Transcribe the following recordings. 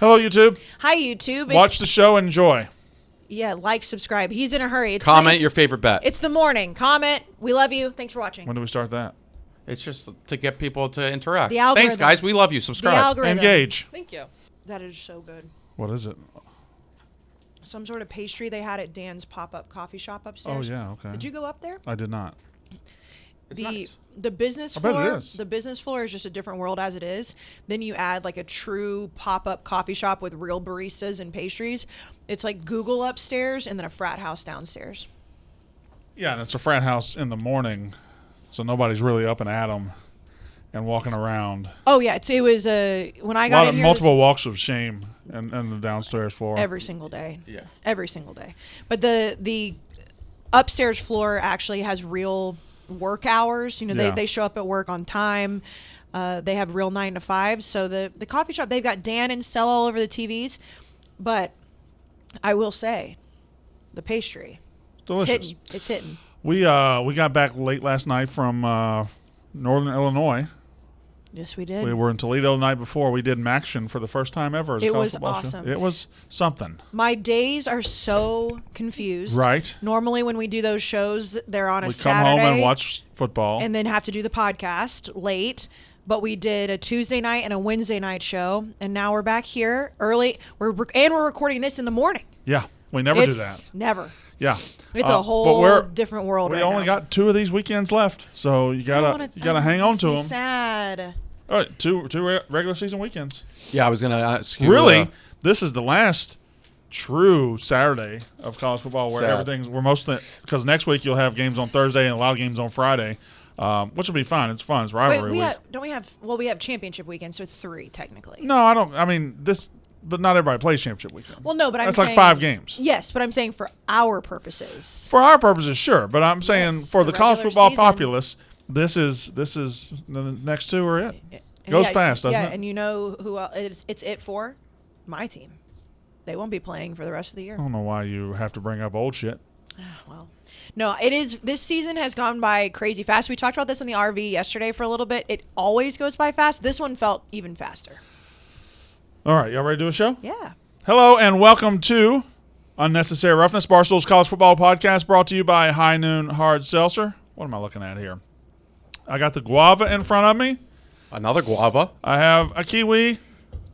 Hello, YouTube. Hi, YouTube. Watch the show. Enjoy. Yeah, like, subscribe. He's in a hurry. Comment your favorite bet. It's the morning. Comment. We love you. Thanks for watching. When do we start that? It's just to get people to interact. The algorithm. Thanks, guys. We love you. Subscribe. The algorithm. Engage. Thank you. That is so good. What is it? Some sort of pastry they had at Dan's pop-up coffee shop upstairs. Oh, yeah, okay. Did you go up there? I did not. The business I bet floor. it is. The business floor is just a different world as it is. Then you add like a true pop-up coffee shop with real baristas and pastries. It's like Google upstairs and then a frat house downstairs. Yeah, and it's a frat house in the morning, so nobody's really up and at 'em and walking around. Oh yeah, it was when I got in here. Multiple walks of shame and the downstairs floor. Every single day. Yeah. Every single day. But the upstairs floor actually has real work hours. You know, they show up at work on time. They have real 9 to 5s. So the coffee shop, they've got Dan and Stella all over the TVs. But I will say, the pastry, Delicious. It's hitting. We got back late last night from Northern Illinois. Yes, we did. We were in Toledo the night before. We did MACTION for the first time ever. As a It college was football awesome. Show. It was something. My days are so confused. Right. Normally when we do those shows, they're on a We Saturday. come home and watch football. And then have to do the podcast late. But we did a Tuesday night and a Wednesday night show. And now we're back here early. We're recording this in the morning. Yeah, we never do that. Never. Yeah. It's a whole different world We right only now. got 2 of these weekends left, so you gotta hang on to them. Sad. All right, two regular season weekends. Yeah, I was going to ask you. Really, this is the last true Saturday of college football where Sad. we're mostly, because next week you'll have games on Thursday and a lot of games on Friday, which will be fun. It's fun. It's rivalry week. We have championship weekend, so 3 technically. No, I don't. I mean but not everybody plays championship weekend. Well, no, but that's saying, like 5 games. Yes, but I'm saying for our purposes. For our purposes, sure. But I'm saying for the college regular football season. populace, this is the next 2 are it. Goes fast, doesn't it? Yeah, and you know who else it's it for? My team. They won't be playing for the rest of the year. I don't know why you have to bring up old shit. Well, no, it is. This season has gone by crazy fast. We talked about this in the RV yesterday for a little bit. It always goes by fast. This one felt even faster. All right, y'all ready to do a show? Yeah. Hello and welcome to Unnecessary Roughness, Barstool's college football podcast, brought to you by High Noon Hard Seltzer. What am I looking at here? I got the guava in front of me. Another guava. I have a kiwi,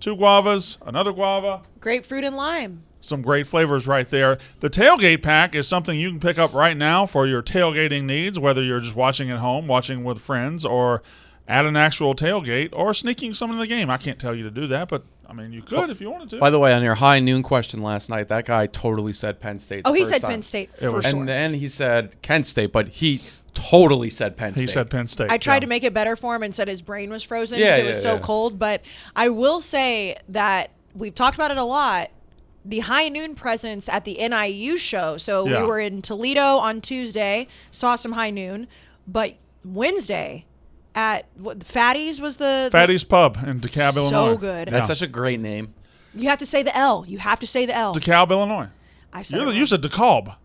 2 guavas, another guava. Grapefruit and lime. Some great flavors right there. The tailgate pack is something you can pick up right now for your tailgating needs, whether you're just watching at home, watching with friends, or at an actual tailgate, or sneaking some in the game. I can't tell you to do that, but I mean, you could if you wanted to. By the way, on your high noon question last night, that guy totally said Penn State. Oh, he said Penn State for sure. And then he said Kent State, but he totally said Penn State. He said Penn State. I tried to make it better for him and said his brain was frozen Yeah, because it was so cold. But I will say that we've talked about it a lot. The High Noon presence at the NIU show. So we were in Toledo on Tuesday, saw some High Noon. But Wednesday at Fatty's was the Fatty's Pub in DeKalb, Illinois. So good. That's such a great name. You have to say the L. You have to say the L. DeKalb, Illinois. I said You said DeKalb.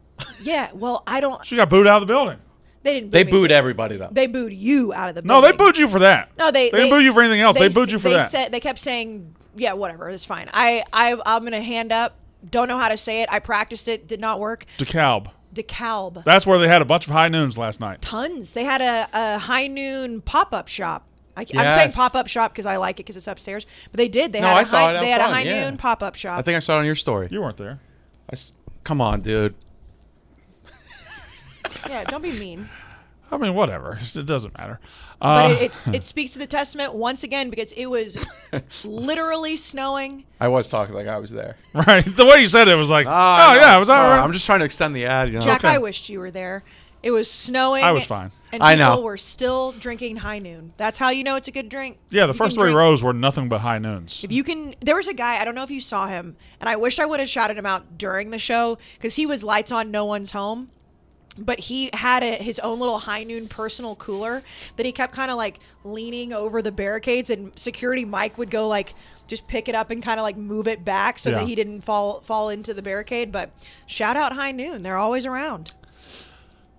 Yeah, well, I don't. She got booed out of the building. They didn't. They boo me. booed everybody, though. They booed you out of the No, building. they booed you for that. No, they didn't boo you for anything else. They booed you for that. They kept saying, yeah, whatever, it's fine. I'm going to hand up. Don't know how to say it. I practiced it. Did not work. DeKalb. DeKalb. That's where they had a bunch of high noons last night. Tons. They had a high noon pop-up shop. I'm saying pop-up shop because I like it because it's upstairs. But they did. They had a high noon pop-up shop. I think I saw it on your story. You weren't there. Come on, dude. Yeah, don't be mean. I mean, whatever. It doesn't matter. But it speaks to the testament once again because it was literally snowing. I was talking like I was there. Right. The way you said it was like, yeah, it was all right. I'm just trying to extend the ad, you know. Jack, I wished you were there. It was snowing. I was fine. And I people know. were still drinking High Noon. That's how you know it's a good drink. Yeah, the You first can 3 drink- rows were nothing but high noons. If you can, there was a guy, I don't know if you saw him, and I wish I would have shouted him out during the show because he was lights on, no one's home. But he had his own little High Noon personal cooler that he kept kind of like leaning over the barricades, and security Mike would go like just pick it up and kind of like move it back so that he didn't fall into the barricade. But shout out High Noon. They're always around.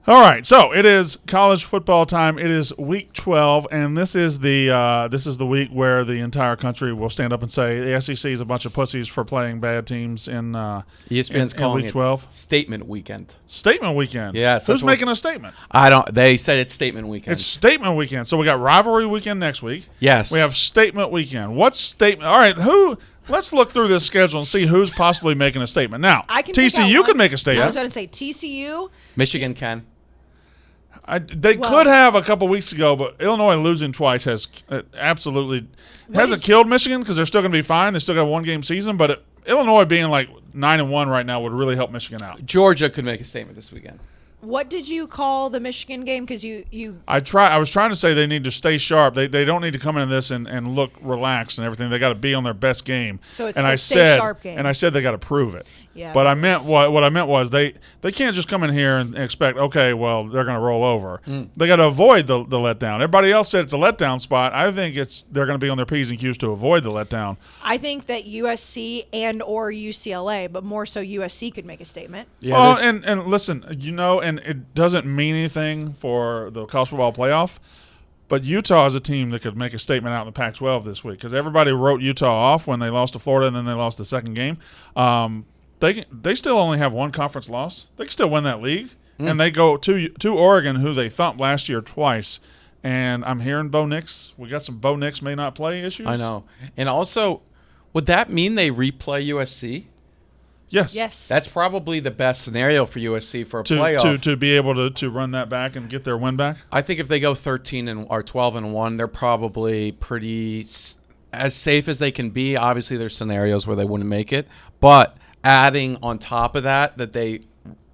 All right, so it is college football time. It is week 12, and this is the week where the entire country will stand up and say the SEC is a bunch of pussies for playing bad teams in ESPN's calling week 12. it statement weekend. Statement weekend. Yes. Who's making a statement? I don't. They said it's statement weekend. It's statement weekend. So we got rivalry weekend next week. Yes. We have statement weekend. What statement? All right, who? Let's look through this schedule and see who's possibly making a statement. Now, I can pick out TCU one. can make a I statement. was going to say TCU. Michigan can. They could have a couple weeks ago, but Illinois losing twice has absolutely hasn't killed Michigan because they're still going to be fine. They still got a one-game season, but Illinois being like 9-1 right now would really help Michigan out. Georgia could make a statement this weekend. What did you call the Michigan game? Because you I was trying to say they need to stay sharp. They don't need to come into this and look relaxed and everything. They got to be on their best game. So it's and a I stay said, sharp game. And I said they got to prove it. Yeah, but I meant what I meant was they can't just come in here and expect, okay, well, they're going to roll over. They got to avoid the letdown. Everybody else said it's a letdown spot. I think they're going to be on their P's and Q's to avoid the letdown. I think that USC and or UCLA, but more so USC could make a statement. Yeah, well, and listen, and it doesn't mean anything for the college football playoff, but Utah is a team that could make a statement out in the Pac-12 this week because everybody wrote Utah off when they lost to Florida and then they lost the second game. They still only have one conference loss. They can still win that league, and they go to Oregon, who they thumped last year twice. And I'm hearing Bo Nix. We got some Bo Nix may not play issues. I know. And also, would that mean they replay USC? Yes. Yes. That's probably the best scenario for USC for a playoff. To be able to run that back and get their win back. I think if they go 13 or 12-1, they're probably pretty as safe as they can be. Obviously, there's scenarios where they wouldn't make it, but adding on top of that they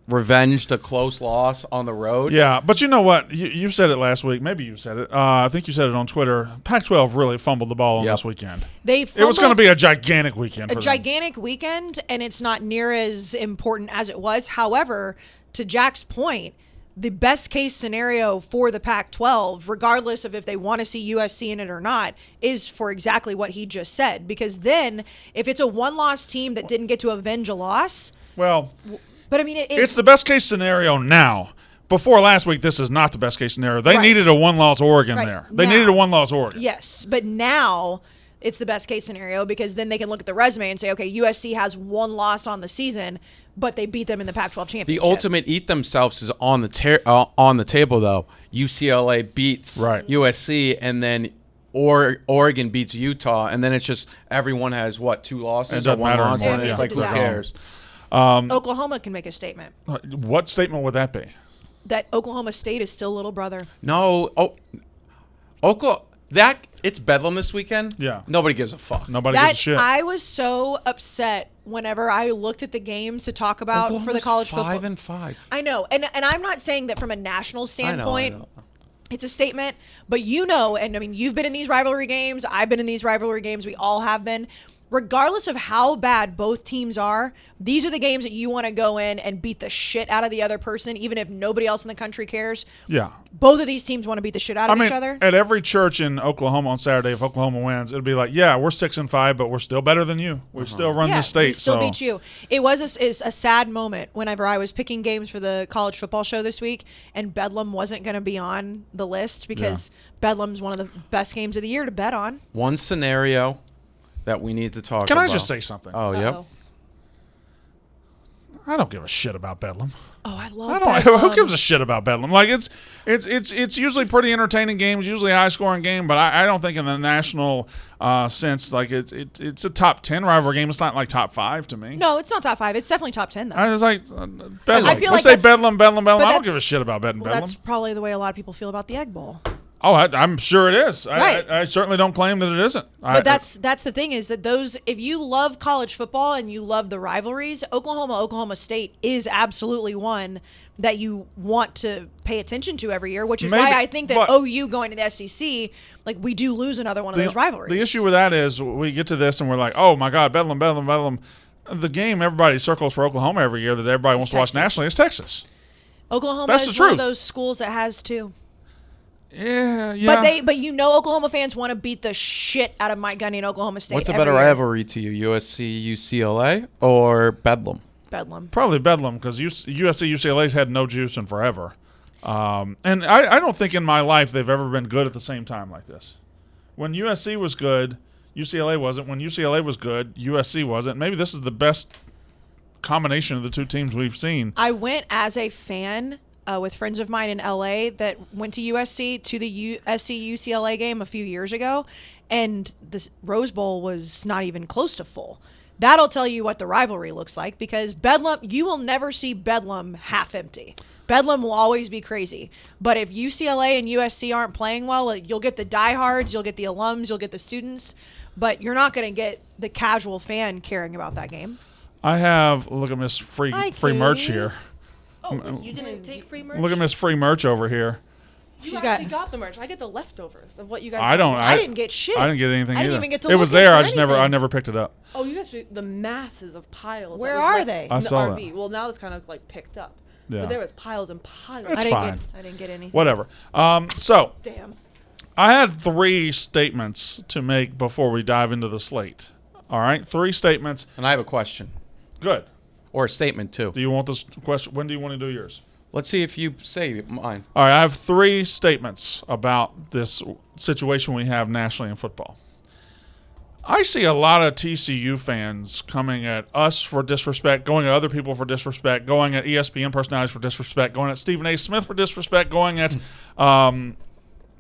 revenged a close loss on the road. Yeah, but you know what? You said it last week. Maybe you said it. I think you said it on Twitter. Pac-12 really fumbled the ball on this weekend. It was going to be a gigantic weekend. Gigantic weekend, and it's not near as important as it was. However, to Jack's point, the best case scenario for the Pac-12, regardless of if they want to see USC in it or not, is for exactly what he just said. Because then, if it's a one-loss team that didn't get to avenge a loss, well, but I mean, it's the best case scenario now. Before last week, this is not the best case scenario. They Right. needed a one-loss Oregon Right. there. They Now. needed a one-loss Oregon. yes, but now it's the best case scenario because then they can look at the resume and say, okay, USC has one loss on the season, but they beat them in the Pac-12 championship. The ultimate eat themselves is on the table though. UCLA beats USC, and then Oregon beats Utah, and then it's just everyone has two losses or one loss, and it's like who cares? Oklahoma can make a statement What statement would that be? that Oklahoma State is still little brother. No, Oklahoma. It's Bedlam this weekend. Yeah. Nobody gives a fuck. Nobody gives a shit. I was so upset whenever I looked at the games to talk about for the college football. 5-5. I know, and I'm not saying that from a national standpoint. I know. It's a statement, but and I mean, you've been in these rivalry games. I've been in these rivalry games. We all have been. Regardless of how bad both teams are, these are the games that you want to go in and beat the shit out of the other person, even if nobody else in the country cares. Yeah. Both of these teams want to beat the shit out of each other. At every church in Oklahoma on Saturday, if Oklahoma wins, it'll be like, yeah, we're 6-5, but we're still better than you. We still run the state. We still beat you. It was a sad moment whenever I was picking games for the college football show this week, and Bedlam wasn't going to be on the list because Bedlam's one of the best games of the year to bet on. One scenario that we need to talk Can about. I just say something? Oh, yep. Uh-oh. I don't give a shit about Bedlam. Oh, I love Bedlam. Who gives a shit about Bedlam? Like it's usually pretty entertaining games, usually a high scoring game, but I don't think in the national sense like it's a top 10 rivalry game. It's not like top 5 to me. No, it's not top 5. It's definitely top 10 though. I was like Bedlam. I feel Let's like say Bedlam. I don't give a that's- shit about Bedlam. That's probably the way a lot of people feel about the Egg Bowl. Oh, I'm sure it is. Right. I certainly don't claim that it isn't. But that's the thing is that if you love college football and you love the rivalries, Oklahoma State is absolutely one that you want to pay attention to every year, which is why I think that OU going to the SEC, like we do lose another one of those rivalries. The issue with that is we get to this and we're like, oh my God, Bedlam. The game everybody circles for Oklahoma every year that everybody wants to watch nationally is Texas. Oklahoma That's is the truth. one of those schools that has two. Yeah. But Oklahoma fans want to beat the shit out of Mike Gundy and Oklahoma State. What's a better rivalry to you, USC-UCLA or Bedlam? Bedlam. Probably Bedlam because USC-UCLA's had no juice in forever. And I don't think in my life they've ever been good at the same time like this. When USC was good, UCLA wasn't. When UCLA was good, USC wasn't. Maybe this is the best combination of the two teams we've seen. I went as a fan with friends of mine in LA that went to USC to the USC-UCLA game a few years ago, and the Rose Bowl was not even close to full. That'll tell you what the rivalry looks like, because Bedlam, you will never see Bedlam half empty. Bedlam will always be crazy. But if UCLA and USC aren't playing well, you'll get the diehards, you'll get the alums, you'll get the students, but you're not going to get the casual fan caring about that game. I have, look at Miss Free merch here. Oh, you didn't take free merch? Look at Miss Free merch over here. You actually got the merch. I get the leftovers of what you guys. I didn't get shit. I didn't get anything I either. didn't even get to it look was there. I anything. never picked it up. Oh, you guys, the masses of piles. Where are they? I In saw the RV. that. Well, now it's kind of like picked up. Yeah. But there was piles and piles. It's I fine. didn't get any. Whatever. So Damn. I had 3 statements to make before we dive into the slate. All right, 3 statements. And I have a question Good. or a statement too. Do you want this question? When do you want to do yours? Let's see if you say mine. All right, I have 3 statements about this situation we have nationally in football. I see a lot of TCU fans coming at us for disrespect, going at other people for disrespect, going at ESPN personalities for disrespect, going at Stephen A. Smith for disrespect, going at Paul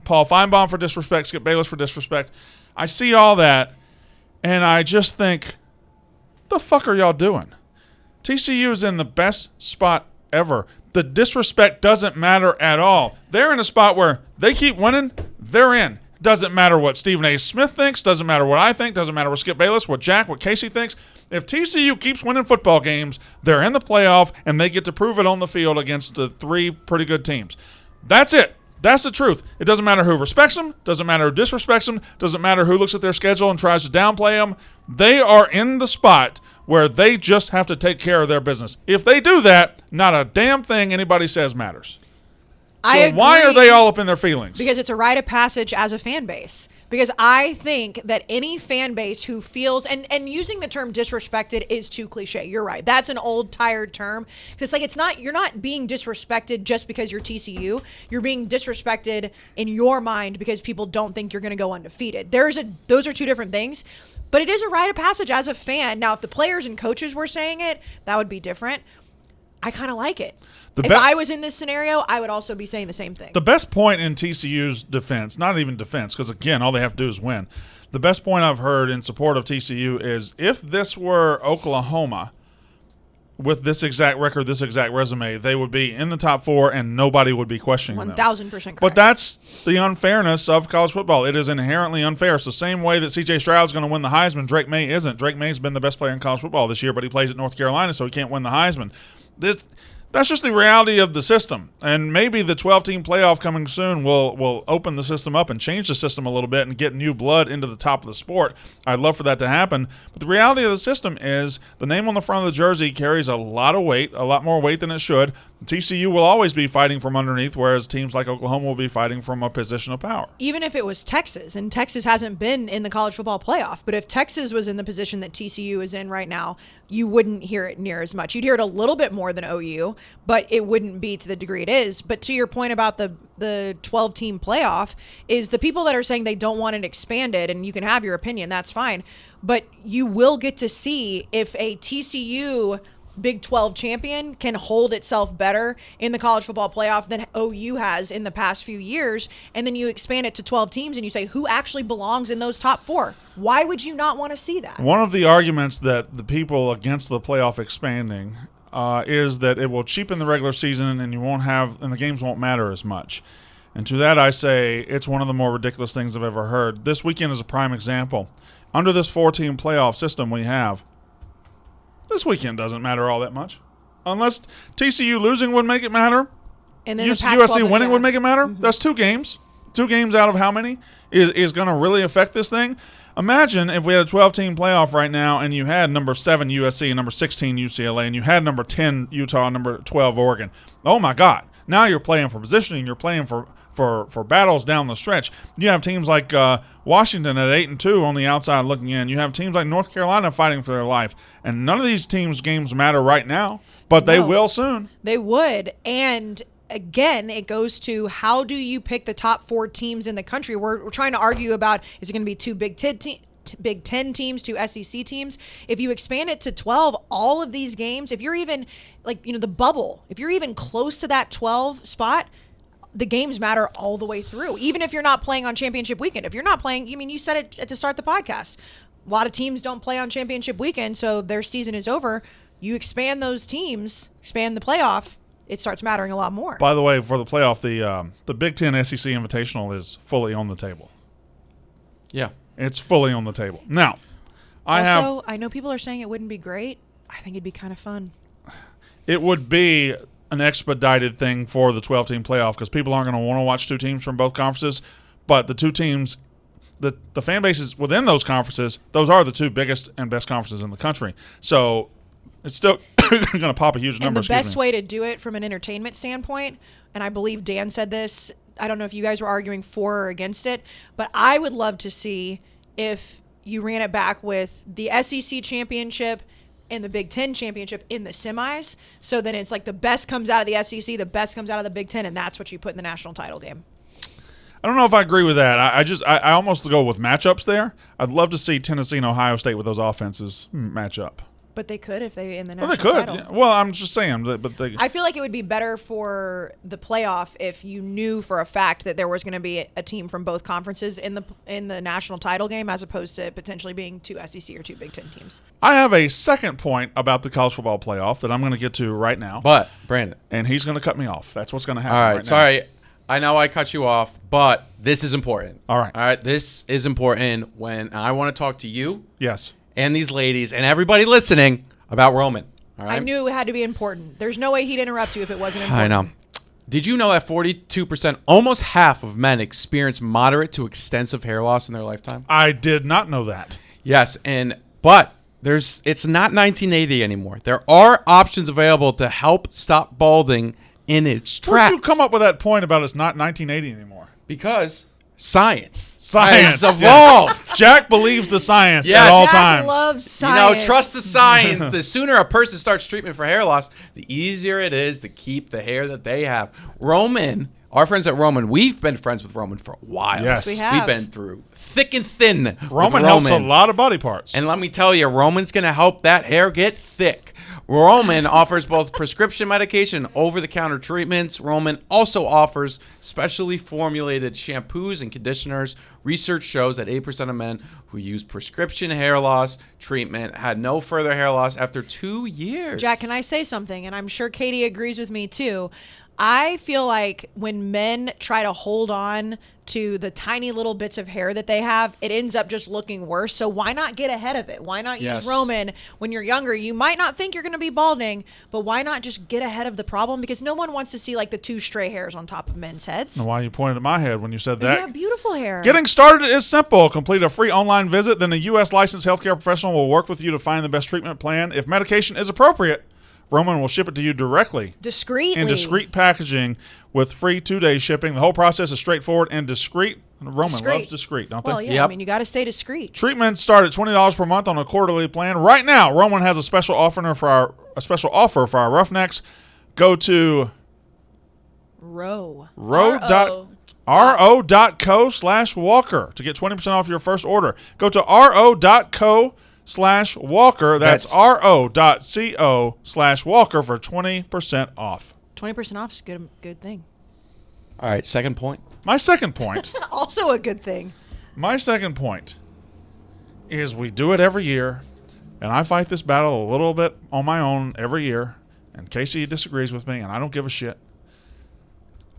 Feinbaum for disrespect, Skip Bayless for disrespect. I see all that, and I just think, the fuck are y'all doing? TCU is in the best spot ever. The disrespect doesn't matter at all. They're in a spot where they keep winning, they're in. Doesn't matter what Stephen A. Smith thinks, doesn't matter what I think, doesn't matter what Skip Bayless, what Jack, what Casey thinks. If TCU keeps winning football games, they're in the playoff, and they get to prove it on the field against the 3 pretty good teams. That's it. That's the truth. It doesn't matter who respects them, doesn't matter who disrespects them, doesn't matter who looks at their schedule and tries to downplay them. They are in the spot where they just have to take care of their business. If they do that, not a damn thing anybody says matters. So why are they all up in their feelings? Because it's a rite of passage as a fan base. Because I think that any fan base who feels, and using the term disrespected is too cliche. You're right. That's an old, tired term. Because it's not, you're not being disrespected just because you're TCU. You're being disrespected in your mind because people don't think you're going to go undefeated. Those are 2 different things. But it is a rite of passage as a fan. Now, if the players and coaches were saying it, that would be different. I kind of like it. If I was in this scenario, I would also be saying the same thing. The best point in TCU's defense, not even defense, because, again, all they have to do is win. The best point I've heard in support of TCU is if this were Oklahoma with this exact record, this exact resume, they would be in the top 4 and nobody would be questioning them. 1,000% correct. But that's the unfairness of college football. It is inherently unfair. It's the same way that C.J. Stroud's going to win the Heisman. Drake May isn't. Drake May's been the best player in college football this year, but he plays at North Carolina, so he can't win the Heisman. That's just the reality of the system. And maybe the 12-team playoff coming soon will open the system up and change the system a little bit and get new blood into the top of the sport. I'd love for that to happen. But the reality of the system is the name on the front of the jersey carries a lot of weight, a lot more weight than it should. TCU will always be fighting from underneath, whereas teams like Oklahoma will be fighting from a position of power. Even if it was Texas, and Texas hasn't been in the college football playoff, but if Texas was in the position that TCU is in right now, you wouldn't hear it near as much. You'd hear it a little bit more than OU, but it wouldn't be to the degree it is. But to your point about the 12-team playoff, is the people that are saying they don't want it expanded, and you can have your opinion, that's fine, but you will get to see if a TCU Big 12 champion can hold itself better in the college football playoff than OU has in the past few years, and then you expand it to 12 teams and you say who actually belongs in those top 4. Why would you not want to see that? One of the arguments that the people against the playoff expanding is that it will cheapen the regular season and the games won't matter as much. And to that I say it's one of the more ridiculous things I've ever heard. This weekend is a prime example. Under this 4-team playoff system we have, this weekend doesn't matter all that much. Unless TCU losing would make it matter. And then USC winning would make it matter. Mm-hmm. That's 2 games. 2 games out of how many is going to really affect this thing? Imagine if we had a 12-team playoff right now and you had number 7 USC, number 16 UCLA, and you had number 10 Utah, number 12 Oregon. Oh, my God. Now you're playing for positioning. You're playing for battles down the stretch. You have teams like Washington at 8-2 on the outside looking in. You have teams like North Carolina fighting for their life. And none of these teams' games matter right now, but they will soon. They would. And again, it goes to how do you pick the top 4 teams in the country? We're trying to argue about, is it going to be 2 Big Ten teams, 2 SEC teams? If you expand it to 12, all of these games, if you're even the bubble, if you're even close to that 12 spot, the games matter all the way through. Even if you're not playing on championship weekend, if you're not playing, you said it at the start of the podcast, a lot of teams don't play on championship weekend, so their season is over. You expand those teams, expand the playoff, it starts mattering a lot more. By the way, for the playoff, the Big Ten SEC Invitational is fully on the table. Yeah. It's fully on the table. Now, I know people are saying it wouldn't be great. I think it'd be kind of fun. It would be an expedited thing for the 12-team playoff because people aren't going to want to watch 2 teams from both conferences, but the 2 teams, the fan bases within those conferences, those are the 2 biggest and best conferences in the country. So it's still going to pop a huge number. And the best way to do it from an entertainment standpoint, and I believe Dan said this, I don't know if you guys were arguing for or against it, but I would love to see if you ran it back with the SEC championship and the Big Ten championship in the semis. So then it's like the best comes out of the SEC, the best comes out of the Big Ten, and that's what you put in the national title game. I don't know if I agree with that. I almost go with matchups there. I'd love to see Tennessee and Ohio State with those offenses match up. But they could if they in the Well, national they could. title. Yeah. Well, I'm just saying. But I feel like it would be better for the playoff if you knew for a fact that there was going to be a team from both conferences in the national title game, as opposed to potentially being 2 SEC or 2 Big Ten teams. I have a second point about the college football playoff that I'm going to get to right now. But, Brandon. And he's going to cut me off. That's what's going to happen. All right. Now. Sorry. I know I cut you off, but this is important. All right. All right. This is important when I want to talk to you. Yes. And these ladies and everybody listening about Roman. All right. I knew it had to be important. There's no way he'd interrupt you if it wasn't important. I know. Did you know that 42%, almost half of men experience moderate to extensive hair loss in their lifetime? I did not know that. Yes, but it's not 1980 anymore. There are options available to help stop balding in its tracks. Where'd you come up with that point about it's not 1980 anymore? Because science Science has evolved. Jack believes the science Yes. at all Jack times. loves science. Trust the science. The sooner a person starts treatment for hair loss, the easier it is to keep the hair that they have. Roman, our friends at Roman, we've been friends with Roman for a while. Yes. We have. We've been through thick and thin with Roman helps a lot of body parts. And let me tell you, Roman's going to help that hair get thick. Roman offers both prescription medication and over-the-counter treatments. Roman also offers specially formulated shampoos and conditioners. Research shows that 8% of men who use prescription hair loss treatment had no further hair loss after 2 years. Jack, can I say something? And I'm sure Katie agrees with me too. I feel like when men try to hold on to the tiny little bits of hair that they have, it ends up just looking worse. So why not get ahead of it? Why not use Roman when you're younger? You might not think you're going to be balding, but why not just get ahead of the problem? Because no one wants to see like the 2 stray hairs on top of men's heads. Why you pointed at my head when you said You that? have beautiful hair. Getting started is simple. Complete a free online visit. Then a U.S. licensed healthcare professional will work with you to find the best treatment plan. If medication is appropriate, Roman will ship it to you directly. Discreetly. In discreet packaging with free 2-day shipping. The whole process is straightforward and discreet. Roman loves discreet, don't they? Well, yeah. Yep. I mean, you got to stay discreet. Treatments start at $20 per month on a quarterly plan. Right now, Roman has a special offer for our Roughnecks. Go to ro.co/walker to get 20% off your first order. Go to ro.co/walker. That's ro.co/walker for 20% off. 20% off is a good thing. All right, second point. My second point. Also a good thing. My second point is we do it every year, and I fight this battle a little bit on my own every year, and Casey disagrees with me, and I don't give a shit.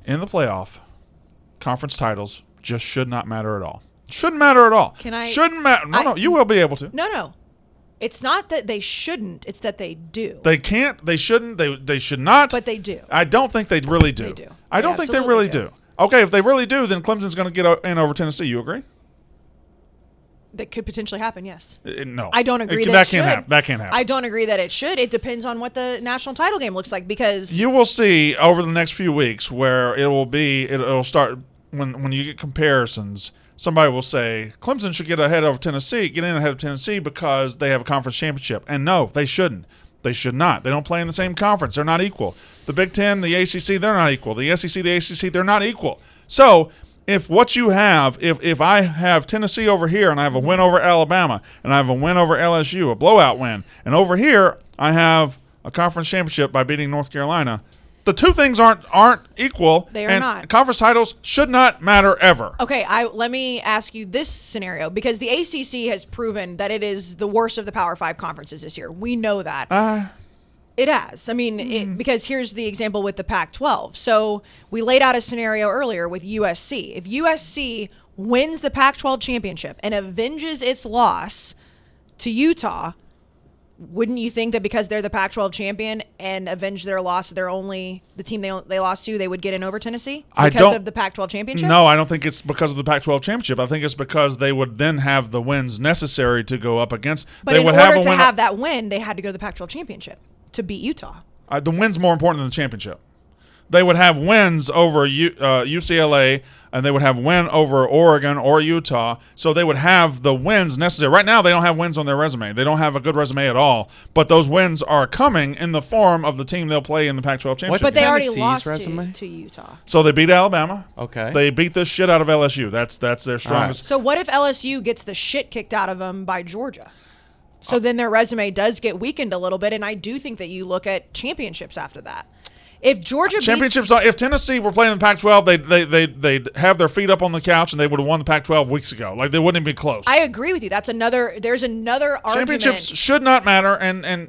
In the playoff, conference titles just should not matter at all. Shouldn't matter at all. Shouldn't matter. No, you will be able to. No. It's not that they shouldn't. It's that they do. They can't. They shouldn't. They should not. But they do. I don't think they really do. They do. I don't think they really do. Okay, if they really do, then Clemson's going to get in over Tennessee. You agree? That could potentially happen, yes. No. I don't agree that that can't should. happen. That can't happen. I don't agree that it should. It depends on what the national title game looks like, because you will see over the next few weeks where it'll start when you get comparisons. Somebody will say Clemson should get in ahead of Tennessee because they have a conference championship. And no, they shouldn't. They should not. They don't play in the same conference. They're not equal. The Big Ten, the ACC, they're not equal. The SEC, the ACC, they're not equal. So if what you have, if I have Tennessee over here and I have a win over Alabama and I have a win over LSU, a blowout win, and over here I have a conference championship by beating North Carolina, the two things aren't equal. They are and not. Conference titles should not matter ever. Okay, let me ask you this scenario, because the ACC has proven that it is the worst of the Power 5 conferences this year. We know that. It has. I mean, because here's the example with the Pac-12. So we laid out a scenario earlier with USC. If USC wins the Pac-12 championship and avenges its loss to Utah, wouldn't you think that because they're the Pac-12 champion and avenge their loss, they're only the team they lost to, they would get in over Tennessee because of the Pac-12 championship? No, I don't think it's because of the Pac-12 championship. I think it's because they would then have the wins necessary to go up against. But in order to have that win, they had to go to the Pac-12 championship to beat Utah. The win's more important than the championship. They would have wins over UCLA, and they would have win over Oregon or Utah. So they would have the wins necessary. Right now, they don't have wins on their resume. They don't have a good resume at all. But those wins are coming in the form of the team they'll play in the Pac-12 championship. But they already Tennessee's lost to Utah. So they beat Alabama. Okay. They beat the shit out of LSU. That's their strongest. So what if LSU gets the shit kicked out of them by Georgia? So then their resume does get weakened a little bit, and I do think that you look at championships after that. If Georgia championships, if Tennessee were playing in the Pac-12, they'd have their feet up on the couch and they would have won the Pac-12 weeks ago. Like, they wouldn't even be close. I agree with you. There's another argument. Championships should not matter,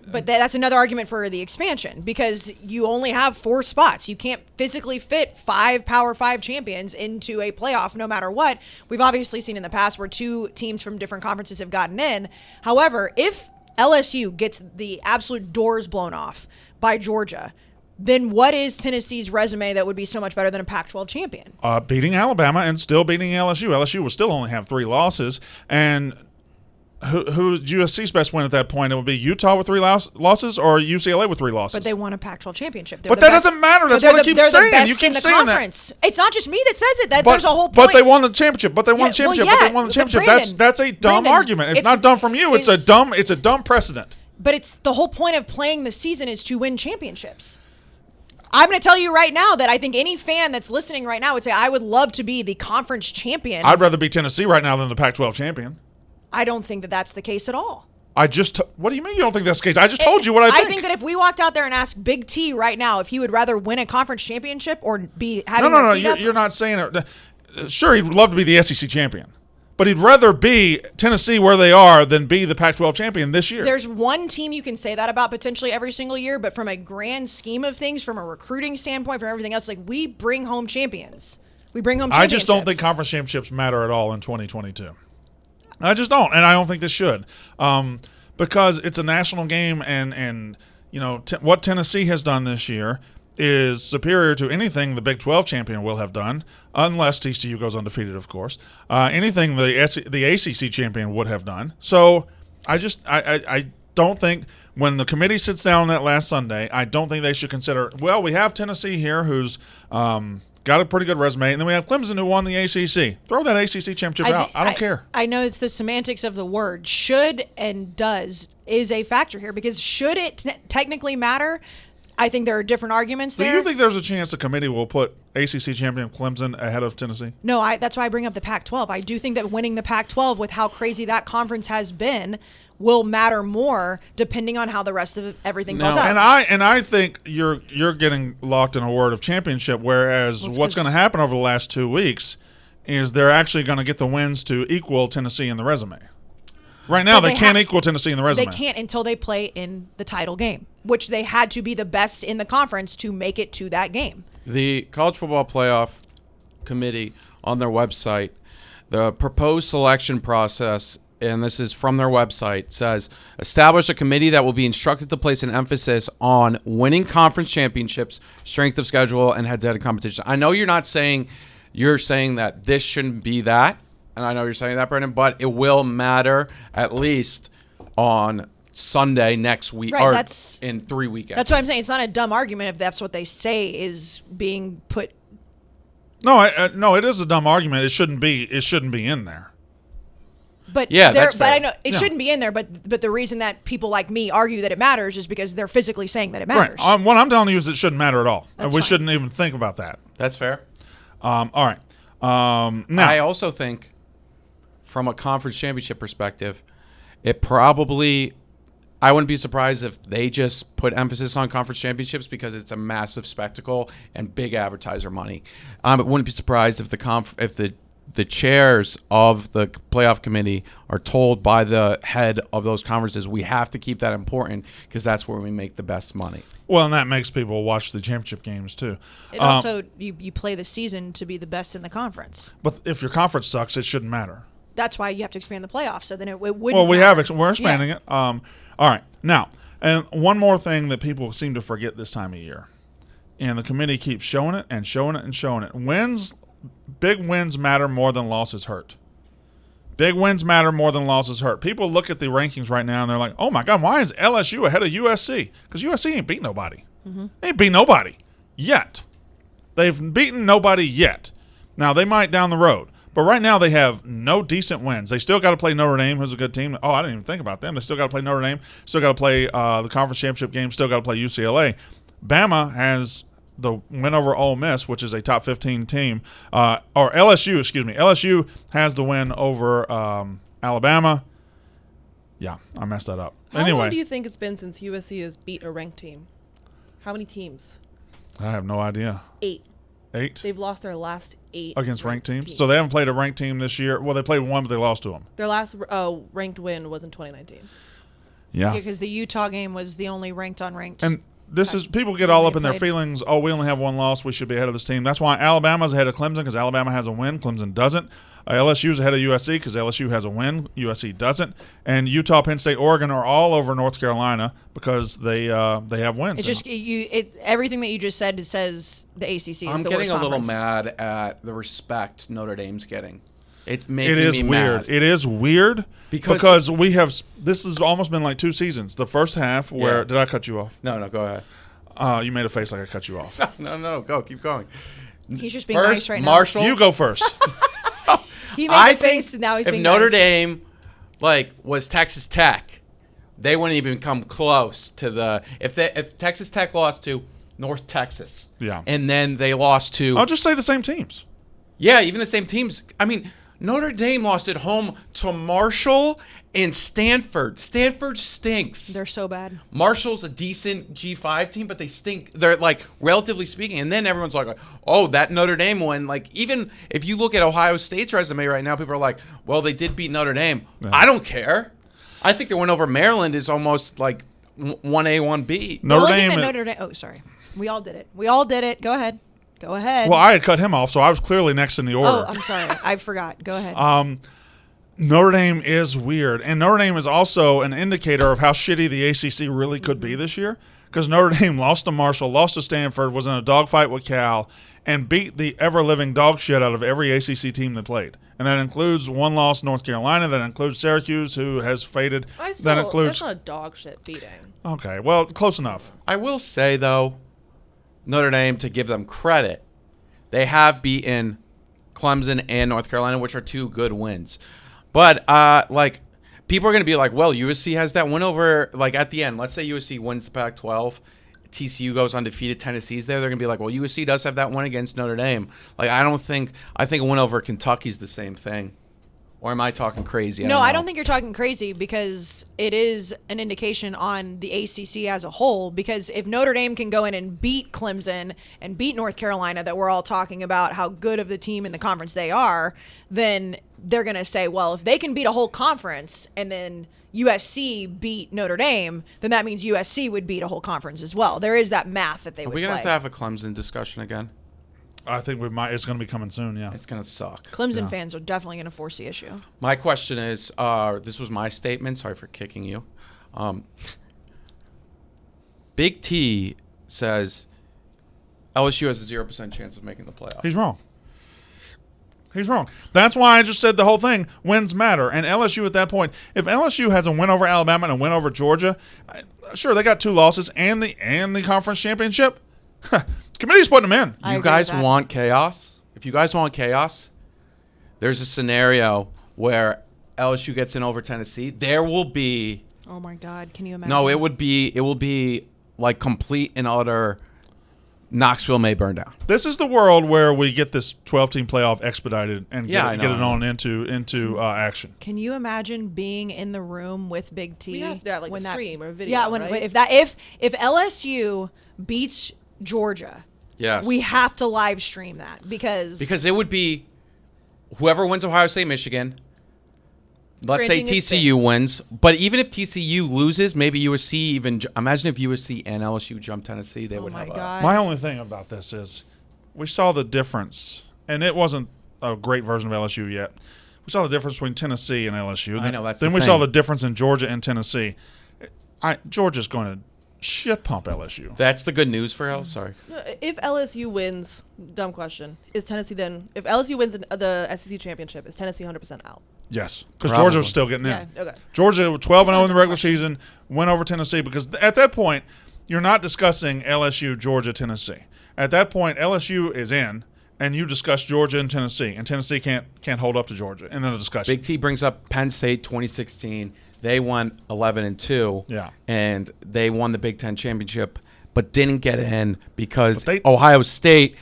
but that's another argument for the expansion, because you only have 4 spots. You can't physically fit 5 Power 5 champions into a playoff no matter what. We've obviously seen in the past where 2 teams from different conferences have gotten in. However, if LSU gets the absolute doors blown off by Georgia, then what is Tennessee's resume that would be so much better than a Pac-12 champion? Beating Alabama and still beating LSU. LSU would still only have 3 losses. And who's USC's best win at that point? It would be Utah with 3 losses or UCLA with 3 losses. But they won a Pac-12 championship. But that doesn't matter. That's what I keep saying. You keep saying that. It's not just me that says it. There's a whole point. But they won the championship. But they won the championship. That's a dumb argument. It's not dumb from you. It's a dumb precedent. But it's the whole point of playing the season is to win championships. I'm going to tell you right now that I think any fan that's listening right now would say, I would love to be the conference champion. I'd rather be Tennessee right now than the Pac-12 champion. I don't think that that's the case at all. What do you mean you don't think that's the case? I just told you what I think. I think that if we walked out there and asked Big T right now if he would rather win a conference championship or be having No, you're not saying it. Sure, he'd love to be the SEC champion. But he'd rather be Tennessee where they are than be the Pac-12 champion this year. There's one team you can say that about potentially every single year, but from a grand scheme of things, from a recruiting standpoint, from everything else, like, we bring home champions. We bring home championships. I just don't think conference championships matter at all in 2022. I just don't, and I don't think they should, because it's a national game, and what Tennessee has done this year is superior to anything the Big 12 champion will have done, unless TCU goes undefeated, of course. Anything the ACC champion would have done. So I don't think when the committee sits down that last Sunday, I don't think they should consider, well, we have Tennessee here who's got a pretty good resume, and then we have Clemson who won the ACC. Throw that ACC championship out. I don't care. I know it's the semantics of the word. Should and does is a factor here, because should it technically matter? I think there are different arguments there. Do you think there's a chance the committee will put ACC champion Clemson ahead of Tennessee? No, that's why I bring up the Pac-12. I do think that winning the Pac-12 with how crazy that conference has been will matter more depending on how the rest of everything goes out. And I think you're getting locked in a word of championship, whereas what's going to happen over the last 2 weeks is they're actually going to get the wins to equal Tennessee in the resume. Right now, they can't equal Tennessee in the resume. They can't until they play in the title game, which they had to be the best in the conference to make it to that game. The College Football Playoff Committee on their website, the proposed selection process, and this is from their website, says, establish a committee that will be instructed to place an emphasis on winning conference championships, strength of schedule, and head-to-head competition. I know you're saying that this shouldn't be that. And I know you're saying that, Brendan, but it will matter at least on Sunday next week, right, or in 3 weekends. That's what I'm saying. It's not a dumb argument if that's what they say is being put. No, no, it is a dumb argument. It shouldn't be in there. But Yeah, that's but I fair. know it Yeah. shouldn't be in there. But the reason that people like me argue that it matters is because they're physically saying that it Right. matters. What I'm telling you is it shouldn't matter at all. That's We fine. shouldn't even think about that. That's fair. All right. Now, I also think, from a conference championship perspective, it probably. I wouldn't be surprised if they just put emphasis on conference championships because it's a massive spectacle and big advertiser money. I wouldn't be surprised if the chairs of the playoff committee are told by the head of those conferences, we have to keep that important because that's where we make the best money. well, and that makes people watch the championship games too. It also you play the season to be the best in the conference. But if your conference sucks, it shouldn't matter. That's why you have to expand the playoffs. So then it wouldn't. Well, matter. we're expanding Yeah. it. All right. Now, and one more thing that people seem to forget this time of year, and the committee keeps showing it and showing it and showing it. Big wins matter more than losses hurt. Big wins matter more than losses hurt. People look at the rankings right now and they're like, oh my God, why is LSU ahead of USC? Because USC ain't beat nobody. They ain't beat nobody yet. They've beaten nobody yet. Now, they might down the road. But right now they have no decent wins. They still got to play Notre Dame, who's a good team. Oh, I didn't even think about them. They still got to play Notre Dame. Still got to play the conference championship game. Still got to play UCLA. Bama has the win over Ole Miss, which is a top 15 team. Or LSU, excuse me. LSU has the win over Alabama. Yeah, I messed that up. How Anyway, long do you think it's been since USC has beat a ranked team? How many teams? I have no idea. 8. 8 They've lost their last 8 against ranked teams. So they haven't played a ranked team this year. Well, they played one, but they lost to them. Their last ranked win was in 2019. Yeah. because the Utah game was the only ranked unranked. And this is people get all up in their played. feelings. Oh, we only have one loss. We should be ahead of this team. That's why Alabama's ahead of Clemson because Alabama has a win. Clemson doesn't. LSU's ahead of USC because LSU has a win. USC doesn't. And Utah, Penn State, Oregon are all over North Carolina because they have wins. It's just everything that you just said says the ACC is I'm the getting worst a little conference. mad at the respect Notre Dame's getting. It's it making is me weird. mad. It is weird Because we have this has almost been like 2 seasons. The first half where Yeah. did I cut you off? No, go ahead. You made a face like I cut you off. No, go. Keep going. He's just being First, nice right now. Marshall. You go first. He made I the face think and now he's if being Notre nice. Dame was Texas Tech, they wouldn't even come close to the if Texas Tech lost to North Texas. Yeah. And then they lost to I'll just say the same teams. yeah, even the same teams. I mean, Notre Dame lost at home to Marshall and Stanford. Stanford stinks. They're so bad. Marshall's a decent G5 team, but they stink. They're like, relatively speaking. And then everyone's like, oh, that Notre Dame one. Like, even if you look at Ohio State's resume right now, people are like, well, they did beat Notre Dame. Yeah. I don't care. I think their win over Maryland is almost like 1A, 1B. Notre The only thing Dame. that Notre Dame. Oh, sorry. We all did it. Go ahead. Go ahead. Well, I had cut him off, so I was clearly next in the order. Oh, I'm sorry. I forgot. Go ahead. Notre Dame is weird, and Notre Dame is also an indicator of how shitty the ACC really could be this year. Because Notre Dame lost to Marshall, lost to Stanford, was in a dogfight with Cal, and beat the ever-living dog shit out of every ACC team that played. And that includes one loss, North Carolina. That includes Syracuse, who has faded. That includes. That's not a dog shit beating. Okay, well, close enough. I will say, though, Notre Dame, to give them credit, they have beaten Clemson and North Carolina, which are 2 good wins. But, like, people are going to be like, well, USC has that win over, like, at the end. Let's say USC wins the Pac-12. TCU goes undefeated. Tennessee's there. They're going to be like, well, USC does have that one against Notre Dame. Like, I think a win over Kentucky's the same thing. Or am I talking crazy? No, I know. don't think you're talking crazy because it is an indication on the ACC as a whole. Because if Notre Dame can go in and beat Clemson and beat North Carolina, that we're all talking about how good of the team in the conference they are, then they're going to say, well, if they can beat a whole conference and then USC beat Notre Dame, then that means USC would beat a whole conference as well. There is that math that they Are would we going play. to have a Clemson discussion again? I think we might. It's going to be coming soon. Yeah. It's going to suck. Clemson fans are definitely going to force the issue. My question is, this was my statement. Sorry for kicking you. Big T says LSU has a 0% chance of making the playoff. He's wrong. He's wrong. That's why I just said the whole thing. Wins matter. And LSU at that point, if LSU has a win over Alabama and a win over Georgia, sure, they got 2 losses and the conference championship. Committee's putting them in. I You agree guys with that. want chaos? If you guys want chaos, there's a scenario where LSU gets in over Tennessee, there will be Oh my God, can you imagine? no. It will be like complete and utter. Knoxville may burn down. This is the world where we get this 12-team playoff expedited and get it on into action. Can you imagine being in the room with Big T? We have to have like when a that- stream or video. Yeah, right? if LSU beats Georgia, Yes. we have to live stream that because it would be whoever wins Ohio State, Michigan. Let's say Granting it's TCU wins, but even if TCU loses, maybe USC even. Imagine if USC and LSU jump Tennessee, they oh would my have. God. My only thing about this is we saw the difference, and it wasn't a great version of LSU yet. We saw the difference between Tennessee and LSU. I know, that's Then the we thing. saw the difference in Georgia and Tennessee. Georgia's going to shit pump LSU. That's the good news for us. Sorry. No, if LSU wins, dumb question, is Tennessee then? If LSU wins the SEC championship, is Tennessee 100% out? Yes, because Probably. Georgia was still getting Yeah. in. Okay. Georgia 12-0 in the regular season, went over Tennessee because at that point you're not discussing LSU, Georgia, Tennessee. At that point, LSU is in, and you discuss Georgia and Tennessee can't hold up to Georgia in the discussion. Big T brings up Penn State 2016. They won 11-2. Yeah. And they won the Big Ten championship, but didn't get in because But they- Ohio State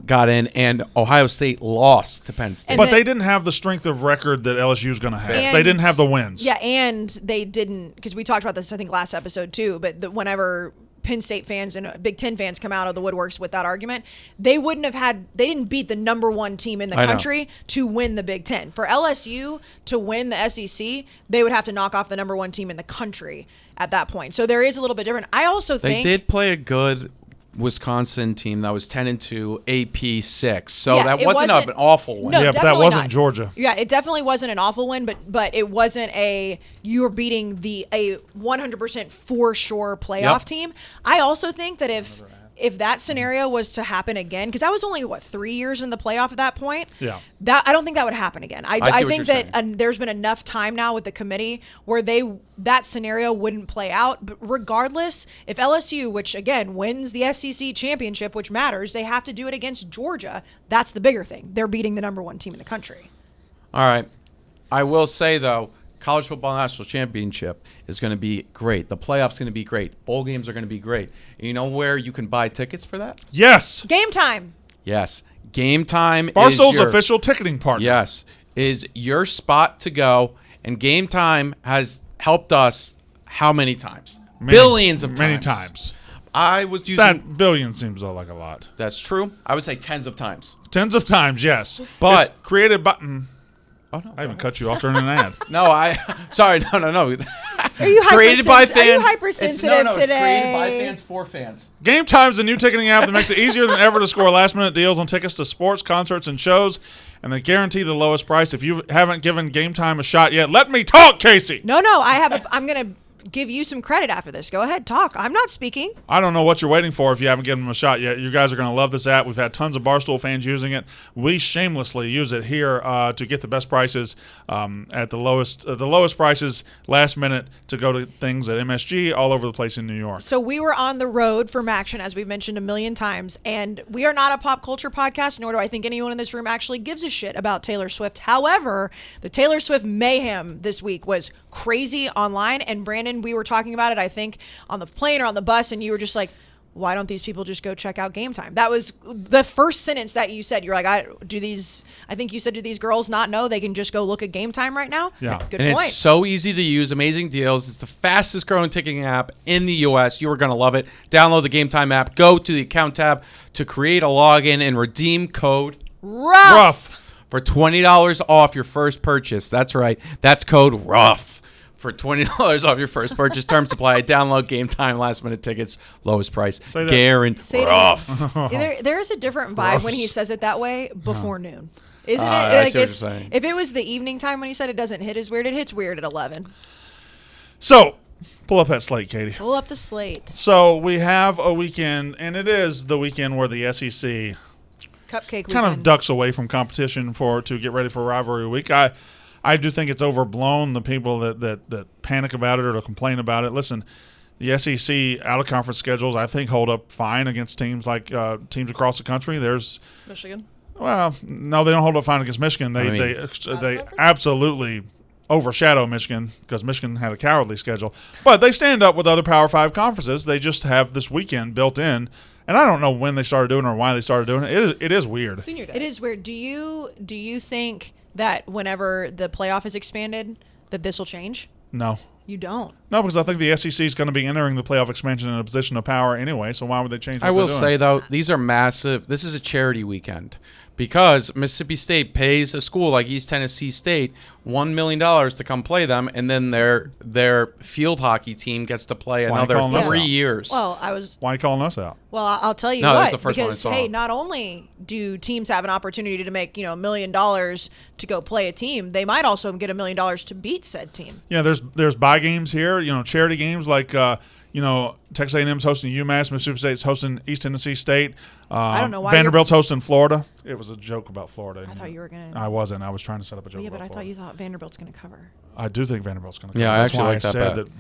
got in, and Ohio State lost to Penn State. And But then- they didn't have the strength of record that LSU is going to have. And- They didn't have the wins. Yeah, and they didn't because we talked about this I think last episode too. But whenever Penn State fans and Big Ten fans come out of the woodworks with that argument, they didn't beat the number one team in the I know. country to win the Big Ten. For LSU to win the SEC, they would have to knock off the number one team in the country at that point. So there is a little bit different. I also They think did play a good Wisconsin team that was 10-2, AP 6. So Yeah, that it wasn't wasn't- an awful win. No, Yeah, but that definitely wasn't not. Georgia. Yeah, it definitely wasn't an awful win, but it wasn't you're beating a 100% for sure playoff Yep. team. I also think that if that scenario was to happen again, because that was only 3 years in the playoff at that point. Yeah. That I don't think that would happen again. I see I what think you're that there's been enough time now with the committee where that scenario wouldn't play out. But regardless, if LSU, which again wins the SEC championship, which matters, they have to do it against Georgia. That's the bigger thing. They're beating the number one team in the country. All right. I will say, though, College Football National Championship is going to be great. The playoffs going to be great. Bowl games are going to be great. And you know where you can buy tickets for that? Yes. Game time. Yes. Game Time Barstool's is your, official ticketing partner. Yes, is your spot to go. And Game Time has helped us how many times? Billions of times. Many times. I was using That billion seems like a lot. That's true. I would say tens of times. Tens of times, yes. But- It's created by... Oh no. I even cut you off during an ad. No, sorry, no. Are you Created by hypersensitive? Are you fans. hypersensitive It's today? created by fans for fans. Game Time's the new ticketing app that makes it easier than ever to score last-minute deals on tickets to sports, concerts, and shows, and they guarantee the lowest price. If you haven't given Game Time a shot yet, let me talk, Casey. No, I'm gonna give you some credit after this. Go ahead, talk. I'm not speaking. I don't know what you're waiting for if you haven't given them a shot yet. You guys are going to love this app. We've had tons of Barstool fans using it. We shamelessly use it here to get the best prices at the lowest prices last minute to go to things at MSG all over the place in New York. So we were on the road for MACTION, as we've mentioned a million times, and we are not a pop culture podcast, nor do I think anyone in this room actually gives a shit about Taylor Swift. However, the Taylor Swift mayhem this week was crazy online, and Brandon, we were talking about it, I think, on the plane or on the bus, and you were just like, why don't these people just go check out Game Time? That was the first sentence that you said. You're like, do these girls not know they can just go look at Game Time right now? Yeah. Good And point. it's so easy to use, amazing deals. It's the fastest growing ticketing app in the U.S. You are going to love it. Download the Game Time app. Go to the account tab to create a login and redeem code Rough. for $20 off your first purchase. That's right. That's code ROUGH. For $20 off your first purchase. Terms apply. Download Game Time last minute tickets. Lowest price. Say that. Guaranteed. Say it Rough. again. There is a different vibe when he says it that way before noon. Isn't it? I see what you're saying. If it was the evening time when he said it doesn't hit as weird, it hits weird at 11. So, pull up that slate, Katie. Pull up the slate. So we have a weekend, and it is the weekend where the SEC Cupcake kind of weekend. ducks away from competition to get ready for rivalry week. I do think it's overblown. The people that panic about it or to complain about it. Listen, the SEC out of conference schedules I think hold up fine against teams like teams across the country. There's Michigan. well, no, they don't hold up fine against Michigan. They I mean- they conference? absolutely overshadow Michigan because Michigan had a cowardly schedule. But they stand up with other Power 5 conferences. They just have this weekend built in. And I don't know when they started doing it or why they started doing it. It is weird. Senior day. It is weird. Do you think that whenever the playoff is expanded, that this will change? No. You don't. No, because I think the SEC is going to be entering the playoff expansion in a position of power anyway, so why would they change what I will they're say, doing? though, these are massive. This is a charity weekend because Mississippi State pays a school like East Tennessee State $1 million to come play them, and then their field hockey team gets to play Why another calling us 3 out? years. Well, Why are you calling us out? I'll tell you No, what. that's the first one I because saw. hey, not only do teams have an opportunity to make $1 million to go play a team, they might also get $1 million to beat said team. Yeah, there's buy games here, charity games like Texas A&M's hosting UMass, Mississippi State's hosting East Tennessee State. I don't know why Vanderbilt's hosting Florida. It was a joke about Florida. I thought you were gonna. I wasn't. I was trying to set up a joke. Yeah, about but I thought Florida. you thought Vanderbilt's gonna cover. I do think Vanderbilt's going to. Yeah, I That's actually why like that said bet. that.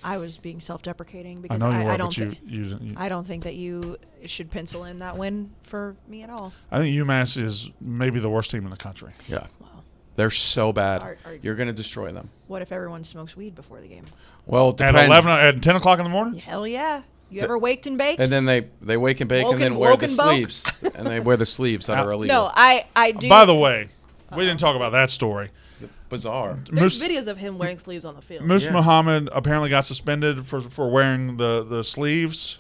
I was being self-deprecating I because know you were, I don't but you, think you. I don't think that you should pencil in that win for me at all. I think UMass is maybe the worst team in the country. Yeah. Well, They're so bad. Are- You're going to destroy them. what if everyone smokes weed before the game? Well, At depends. 11, at 10 o'clock in the morning. Hell yeah! You ever waked and baked? And then they wake and bake Woke and then and- wear woke the and boke? sleeves. And they wear the sleeves that are illegal. no, I do. By the way, we didn't talk about that story. Bizarre. There's Moose, videos of him wearing sleeves on the field. Moose Yeah. Muhammad apparently got suspended for wearing the sleeves.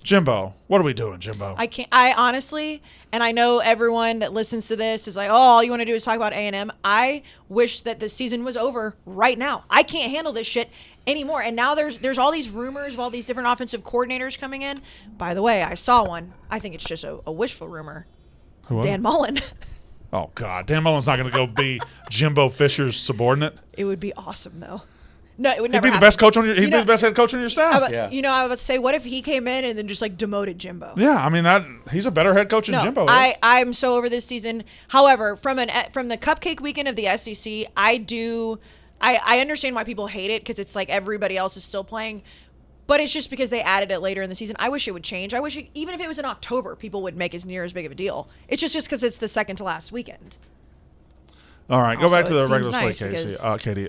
Jimbo, what are we doing, Jimbo? I can't. I honestly, and I know everyone that listens to this is like, oh, all you want to do is talk about A&M. I wish that the season was over right now. I can't handle this shit anymore. And now there's all these rumors of all these different offensive coordinators coming in. By the way, I saw one. I think it's just a wishful rumor. Who was it? Dan Mullen. Oh God, Dan Mullen's not going to go be Jimbo Fisher's subordinate. It would be awesome though. No, it would He'd never be the happen. best coach on your. He'd You be know- the best head coach on your staff. Yeah. I would say, what if he came in and then just like demoted Jimbo? Yeah, I mean he's a better head coach than No, Jimbo is. I'm so over this season. However, from the cupcake weekend of the SEC, I understand why people hate it because it's like everybody else is still playing, but it's just because they added it later in the season. I wish it would change. I wish even if it was in October, people would make as near as big of a deal. It's just because it's the second to last weekend. All right, go Also, back to it the seems regular nice slate, Casey. because- Katie.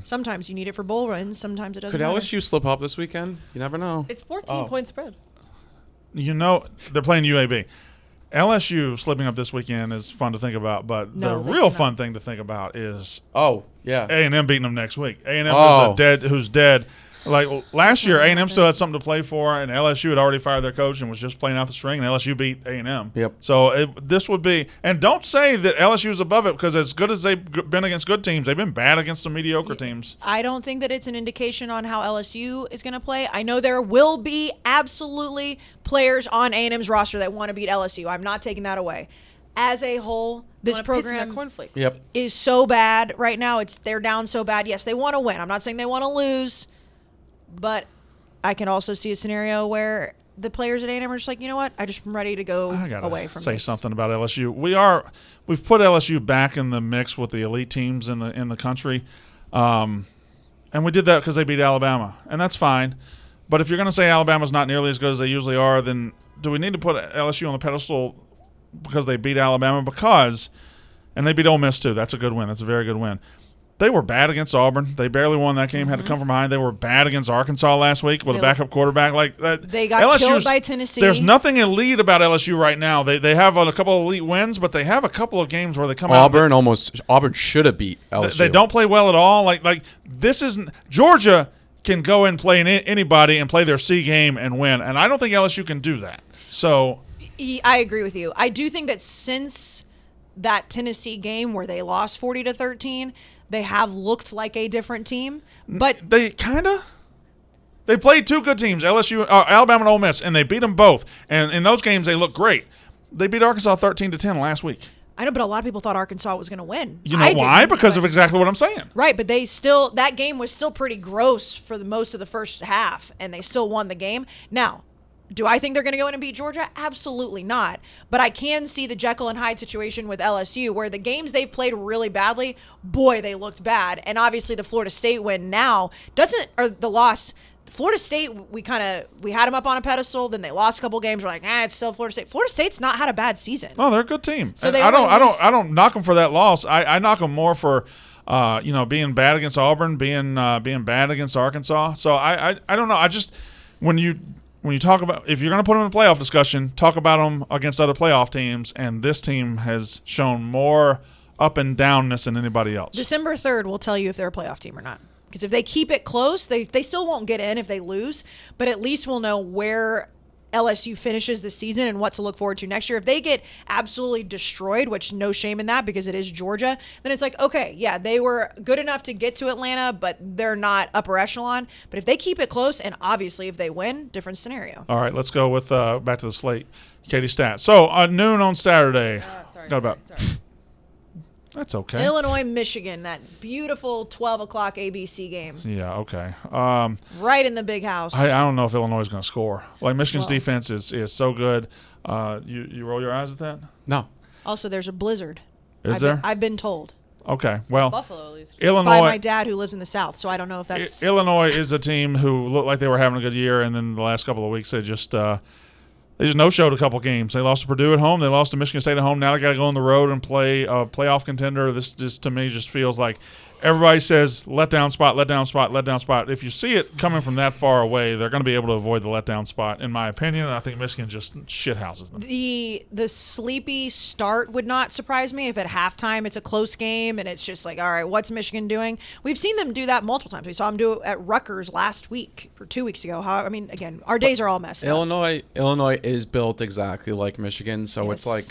Sometimes you need it for bowl runs. Sometimes it doesn't. Could matter. LSU slip up this weekend? You never know. It's 14-point spread. They're playing UAB. LSU slipping up this weekend is fun to think about, but No, the they real cannot. fun thing to think about is Oh, yeah. A&M beating them next week. A&M Oh. who's dead. Like last year, A&M still had something to play for, and LSU had already fired their coach and was just playing out the string, and LSU beat A&M. Yep. So this would be – and don't say that LSU is above it because as good as they've been against good teams, they've been bad against some mediocre teams. I don't think that it's an indication on how LSU is going to play. I know there will be absolutely players on A&M's roster that want to beat LSU. I'm not taking that away. As a whole, this Wanna piss in their program cornflakes. Yep. is so bad right now. They're down so bad. Yes, they want to win. I'm not saying they want to lose, but I can also see a scenario where the players at A&M are just like, you know what? I just am ready to go I gotta away from say this. something about LSU. We've put LSU back in the mix with the elite teams in the country, and we did that because they beat Alabama, and that's fine. But if you're going to say Alabama's not nearly as good as they usually are, then do we need to put LSU on the pedestal because they beat Alabama? And they beat Ole Miss too. That's a good win. That's a very good win. They were bad against Auburn. They barely won that game. Had to come from behind. They were bad against Arkansas last week with a backup quarterback. Like that. They got killed by Tennessee. There's nothing elite about LSU right now. They have a couple of elite wins, but they have a couple of games where they come out. Auburn should have beat LSU. They don't play well at all. Like this isn't Georgia can go and play anybody and play their C game and win, and I don't think LSU can do that. So I agree with you. I do think that since that Tennessee game where they lost 40-13, they have looked like a different team. But they played two good teams, Alabama and Ole Miss, and they beat them both. And in those games, they looked great. They beat Arkansas 13-10 last week. I know, but a lot of people thought Arkansas was going to win. You know I why? didn't, Because but- of exactly what I'm saying. Right, but that game was still pretty gross for most of the first half, and they still won the game. Now, do I think they're going to go in and beat Georgia? Absolutely not. But I can see the Jekyll and Hyde situation with LSU, where the games they've played really badly, boy, they looked bad. And obviously the Florida State win now the loss Florida State, we had them up on a pedestal. Then they lost a couple games. We're like, it's still Florida State. Florida State's not had a bad season. No, they're a good team. So I don't knock them for that loss. I knock them more for being bad against Auburn, being bad against Arkansas. So I don't know. I just when you talk about, if you're going to put them in the playoff discussion, talk about them against other playoff teams, and this team has shown more up and downness than anybody else. December 3rd will tell you if they're a playoff team or not. Because if they keep it close, they still won't get in if they lose, but at least we'll know where LSU finishes the season and what to look forward to next year. If they get absolutely destroyed, which no shame in that because it is Georgia, then it's like, okay, yeah, they were good enough to get to Atlanta, but they're not upper echelon. But if they keep it close, and obviously if they win, different scenario. All right, let's go with back to the slate. Katie Stats. So noon on Saturday. Sorry. That's okay. Illinois, Michigan, that beautiful 12 o'clock ABC game. Yeah, okay. Right in the big house. I don't know if Illinois is going to score. Like, Michigan's defense is so good. You roll your eyes at that? No. Also, there's a blizzard. There? I've been told. Okay, well, Buffalo at least. Illinois. By my dad who lives in the South, so I don't know if that's... Illinois is a team who looked like they were having a good year, and then the last couple of weeks they just no-showed a couple games. They lost to Purdue at home. They lost to Michigan State at home. Now they got to go on the road and play a playoff contender. This just, to me, just feels like everybody says letdown spot. If you see it coming from that far away, they're going to be able to avoid the letdown spot, in my opinion. I think Michigan just shithouses them. The sleepy start would not surprise me if at halftime it's a close game and it's just like, all right, what's Michigan doing? We've seen them do that multiple times. We saw them do it at Rutgers last week or 2 weeks ago. Again, our days are all messed up. Illinois is built exactly like Michigan, so Yes. it's like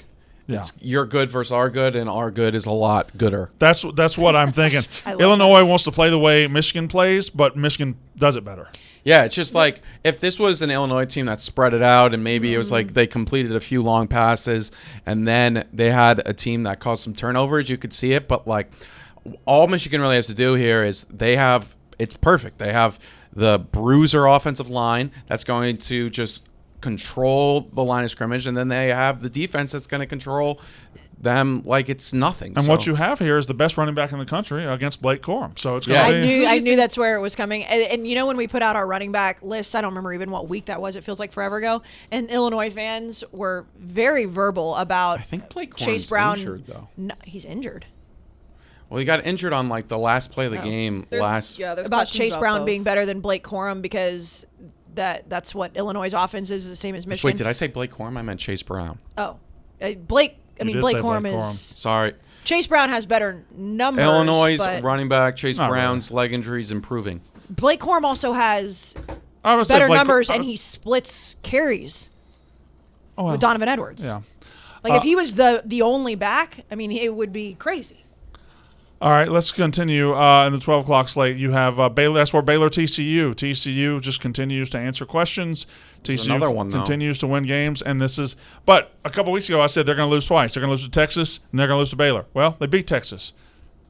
Yeah. your good versus our good, and our good is a lot gooder. That's what I'm thinking. Illinois wants to play the way Michigan plays, but Michigan does it better. Yeah, it's just like if this was an Illinois team that spread it out and maybe it was like they completed a few long passes and then they had a team that caused some turnovers, you could see it. But like all Michigan really has to do here is it's perfect. They have the bruiser offensive line that's going to just control the line of scrimmage, and then they have the defense that's going to control them like it's nothing. And what you have here is the best running back in the country against Blake Corum. So it's going to be... I knew that's where it was coming. And when we put out our running back lists, I don't remember even what week that was. It feels like forever ago. And Illinois fans were very verbal about I think Blake Corum's Chase Brown. injured, though. No, he's injured. Well, he got injured on like the last play of the game There's About questions Chase Brown both. being better than Blake Corum because that's what Illinois' offense is the same as Michigan. Wait, did I say Blake Corum? I meant Chase Brown. Oh, Blake. did Blake say Corum Blake is. Corum. Sorry. Chase Brown has better numbers. Illinois' but running back Chase Not Brown's leg injury is improving. Blake Corum also has I would say better Blake- numbers, I and was- he splits carries Oh, well. with Donovan Edwards. Yeah. Like if he was the only back, it would be crazy. All right, let's continue in the 12 o'clock slate. You have Baylor. That's where Baylor TCU. TCU just continues to answer questions. TCU another one, though. continues to win games, and this is. But a couple weeks ago, I said they're going to lose twice. They're going to lose to Texas, and they're going to lose to Baylor. Well, they beat Texas,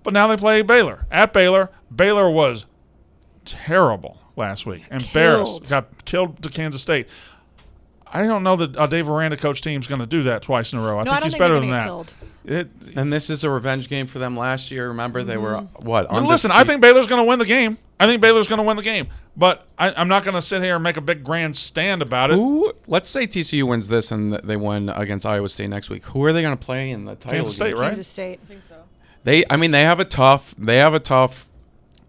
but now they play Baylor at Baylor. Baylor was terrible last week. Embarrassed. Got killed to Kansas State. I don't know that Dave Aranda coach team's going to do that twice in a row. I think he's better than that. Killed. And this is a revenge game for them last year. Remember, they were, what? Well, listen, I think Baylor's going to win the game. But I'm not going to sit here and make a big grand stand about it. Let's say TCU wins this and they win against Iowa State next week. Who are they going to play in the title Kansas State, game? right? Kansas State. I think so. They have a tough.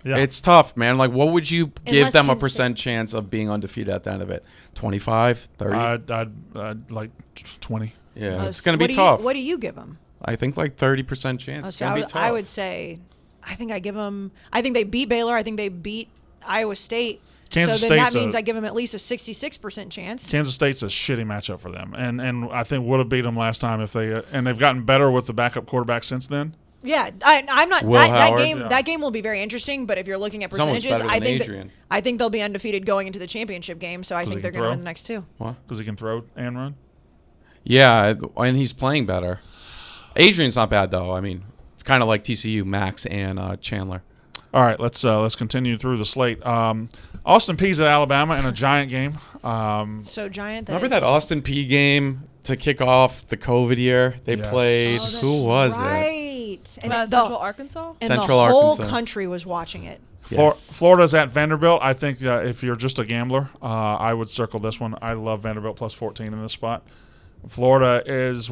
Yeah. It's tough, man. Like, what would you give Unless them a Kansas percent chance of being undefeated at the end of it? 25, 30? I'd like 20. Yeah, it's So going to what be do you- tough. what do you give them? I think like 30% chance. It's So going to be tough. I would say, I think I give them. I think they beat Baylor. I think they beat Iowa State. Kansas so then State's that means a- I give them at least a 66% chance. Kansas State's a shitty matchup for them, and I think would have beat them last time if they and they've gotten better with the backup quarterback since then. Yeah, I'm not. Will That Howard? game, Yeah. that game will be very interesting. But if you're looking at He's almost percentages, better than Adrian. I think they'll be undefeated going into the championship game. So I he think they're can going to throw? win the next two. What? Because he can throw and run. Yeah, and he's playing better. Adrian's not bad though. I mean, it's kind of like TCU, Max and Chandler. All right, let's continue through the slate. Austin Peay's at Alabama in a giant game. So giant. Remember that Austin P game to kick off the COVID year? They Yes. played. Oh, Who was it? right. And Central Arkansas? and Central the whole Arkansas. country was watching it. Yes. Florida's at Vanderbilt. I think if you're just a gambler, I would circle this one. I love Vanderbilt plus 14 in this spot. Florida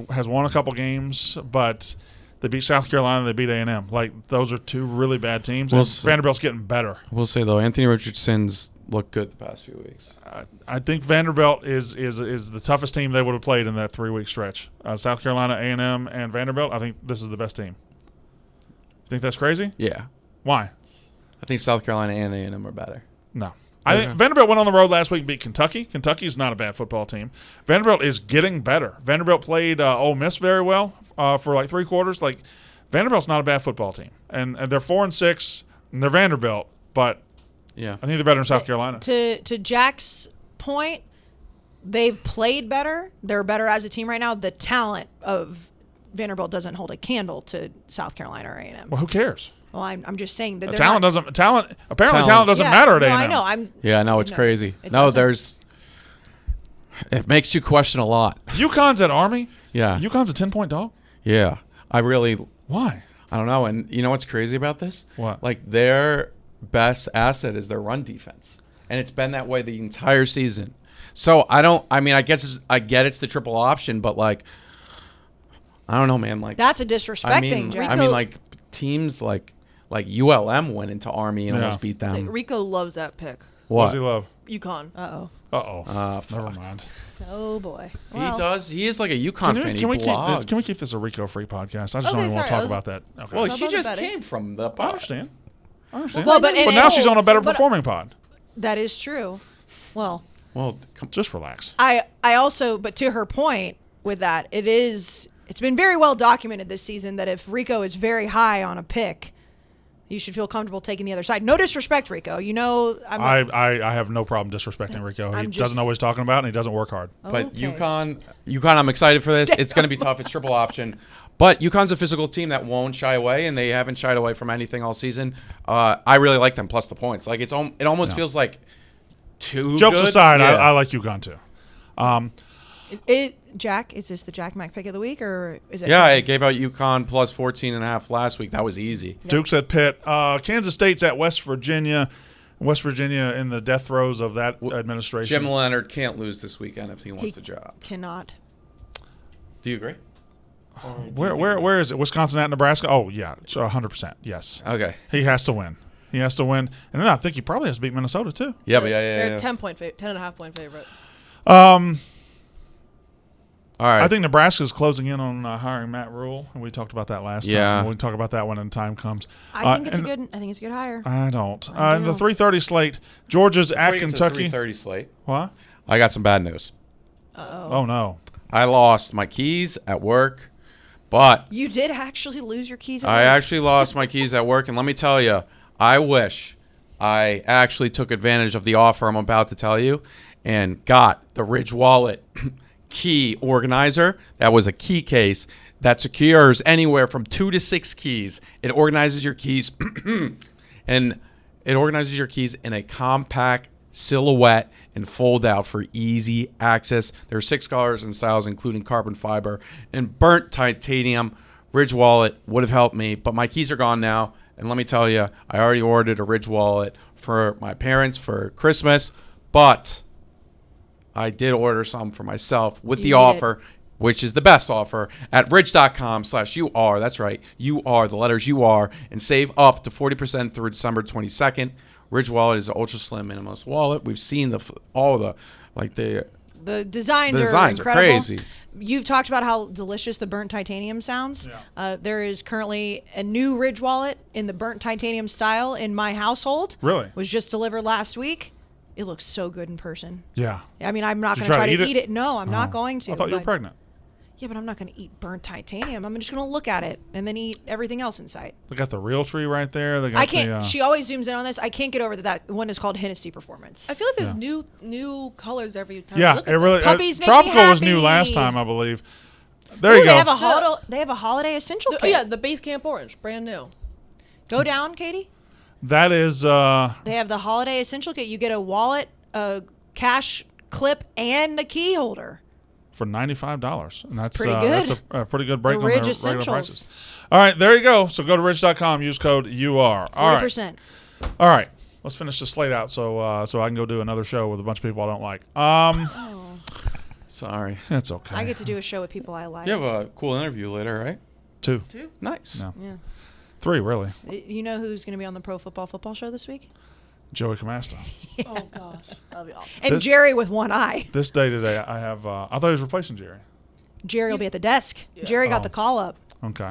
has won a couple games, but they beat South Carolina. They beat A&M. Like, those are two really bad teams. And Vanderbilt's getting better. We'll say, though, Anthony Richardson's looked good the past few weeks. I think Vanderbilt is the toughest team they would have played in that 3-week stretch. South Carolina, A&M, and Vanderbilt, I think this is the best team. You think that's crazy? Yeah. Why? I think South Carolina and A&M are better. No. I think Vanderbilt went on the road last week and beat Kentucky. Kentucky's not a bad football team. Vanderbilt is getting better. Vanderbilt played Ole Miss very well for like 3 quarters. Like, Vanderbilt's not a bad football team. And they're 4-6, and they're Vanderbilt, but Yeah. I think they're better in South Carolina. To Jack's point, they've played better. They're better as a team right now. The talent of Vanderbilt doesn't hold a candle to South Carolina or A&M. Well, who cares? Well, I'm just saying that Talent doesn't matter at Yeah, A&M. no, I know. Yeah, no, it's crazy. it No, doesn't. it makes you question a lot. UConn's at Army. Yeah. UConn's a 10-point dog. Yeah. I Why? don't know. And you know what's crazy about this? What? Like, their best asset is their run defense. And it's been that way the entire season. So I guess I get it's the triple option, but like, I don't know, man. Like, That's a disrespect thing, Jack. like teams like ULM went into Army and almost beat them. Rico loves that pick. What does What? he love? UConn. Uh-oh. Uh-oh. Fuck. Never mind. Oh, boy. He does. He is like a UConn fan. Can we keep this a Rico-free podcast? I just don't Okay, even want to sorry, talk about that. Okay. Well, How she about the just betting? came from the I pod. understand. Well, but now she's on a better but- performing pod. That is true. Well, Well, Just relax. I also, but to her point with that, it's been very well documented this season that if Rico is very high on a pick, you should feel comfortable taking the other side. No disrespect, Rico. You know, I have no problem disrespecting Rico. He doesn't know what he's talking about, and he doesn't work hard. but Okay. UConn, I'm excited for this. It's going to be tough. It's triple option. But UConn's a physical team that won't shy away, and they haven't shied away from anything all season. I really like them, plus the points. Like, it almost feels like too Jokes good. aside, Yeah. I like UConn too. Jack, is this the Jack Mac pick of the week, or is it? Yeah, I gave out UConn plus 14.5 last week. That was easy. Duke's at Pitt. Kansas State's at West Virginia. West Virginia in the death throes of that administration. Jim Leonard can't lose this weekend if he wants the job. Cannot. Do you agree? Where is it? Wisconsin at Nebraska? Oh, yeah. It's 100%. Yes. Okay. He has to win. He has to win. And then I think he probably has to beat Minnesota, too. Yeah, but They're 10.5 point favorite. All right. I think Nebraska's closing in on hiring Matt Rule, and we talked about that last Yeah. time. We'll talk about that when the time comes. I think it's a good hire. I don't. I The do. 3:30 slate, Georgia's at Before you get to Kentucky. 3:30 slate. What? I got some bad news. Oh, no. I lost my keys at work, but You did actually lose your keys. At I work. actually lost my keys at work, and let me tell you, I wish I actually took advantage of the offer I'm about to tell you and got the Ridge Wallet key organizer. That was a key case that secures anywhere from 2 to 6 keys. It organizes your keys and it organizes your keys in a compact silhouette and fold out for easy access. There are 6 colors and styles, including carbon fiber and burnt titanium. Ridge Wallet would have helped me, but my keys are gone now. And let me tell you, I already ordered a Ridge Wallet for my parents for Christmas, but I did order some for myself with the need offer, which is the best offer, at ridge.com/UR. That's right, UR, the letters UR, and save up to 40% through December 22nd. Ridge Wallet is an ultra slim minimalist wallet. We've seen the designs designs are are incredible. crazy. You've talked about how delicious the burnt titanium sounds. Yeah. There is currently a new Ridge Wallet in the burnt titanium style in my household. Really? Was just delivered last week. It looks so good in person. Yeah. I mean, I'm not Did going you to try try to to eat eat it. No, I'm not going to. I thought you were but- pregnant. Yeah, but I'm not going to eat burnt titanium. I'm just going to look at it and then eat everything else in sight. They got the real tree right there. They got I can't. The, She always zooms in on this. I can't get over that one is called Hennessy Performance. I feel like there's Yeah. new colors every time. yeah, I look it at really. Puppies make me Tropical was new happy. last time, I believe. There Ooh, you go. They have a holiday essential them. kit. Yeah, the base camp orange, brand new. Go down, Katie. That is. They have the holiday essential kit. You get a wallet, a cash clip, and a key holder. For $95, and that's pretty that's good. a pretty good break The on Ridge their regular Essentials. prices. All right, there you go. So go to ridge.com, use code UR. All right. 40%. All right. Let's finish the slate out so I can go do another show with a bunch of people I don't like. Sorry. It's okay. I get to do a show with people I like. You have a cool interview later, right? 2. Nice. No. Yeah. 3, really. You know who's going to be on the Pro Football Show this week? Joey Camasta. Oh gosh, that'll be awesome. And Jerry with one eye. This day today, I have. I thought he was replacing Jerry. Jerry will be at the desk. Yeah. Jerry got Oh. the call up. Okay.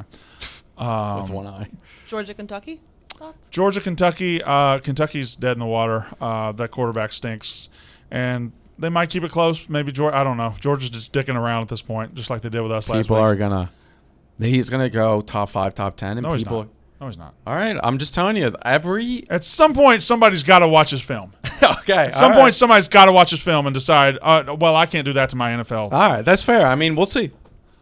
With one eye. Georgia, Kentucky. Thoughts? Georgia, Kentucky. Kentucky's dead in the water. That quarterback stinks, and they might keep it close. Maybe Georgia. I don't know. Georgia's just dicking around at this point, just like they did with us last People week. are gonna. He's gonna go top 5, top 10, and No, he's people. not. No, he's not. All right, I'm just telling you. Every At some point, somebody's got to watch his film. okay. At some point, somebody's got to watch his film and decide, well, I can't do that to my NFL. All right, that's fair. I mean, we'll see.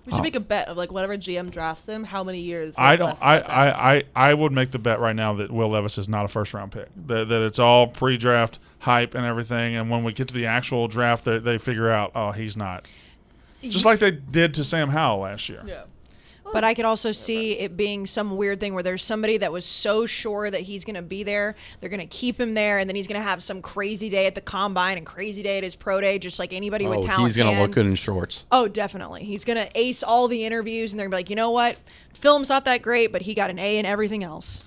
We should make a bet of like whatever GM drafts them, how many years. I he's don't. left at that. I would make the bet right now that Will Levis is not a first round pick. That it's all pre-draft hype and everything. And when we get to the actual draft, they figure out, oh, he's not. Just like they did to Sam Howell last year. Yeah. But I could also see it being some weird thing where there's somebody that was so sure that he's going to be there, they're going to keep him there, and then he's going to have some crazy day at the combine and crazy day at his pro day, just like anybody with talent. He's gonna can. look good in shorts. Oh, definitely. He's going to ace all the interviews, and they're going to be like, you know what? Film's not that great, but he got an A in everything else.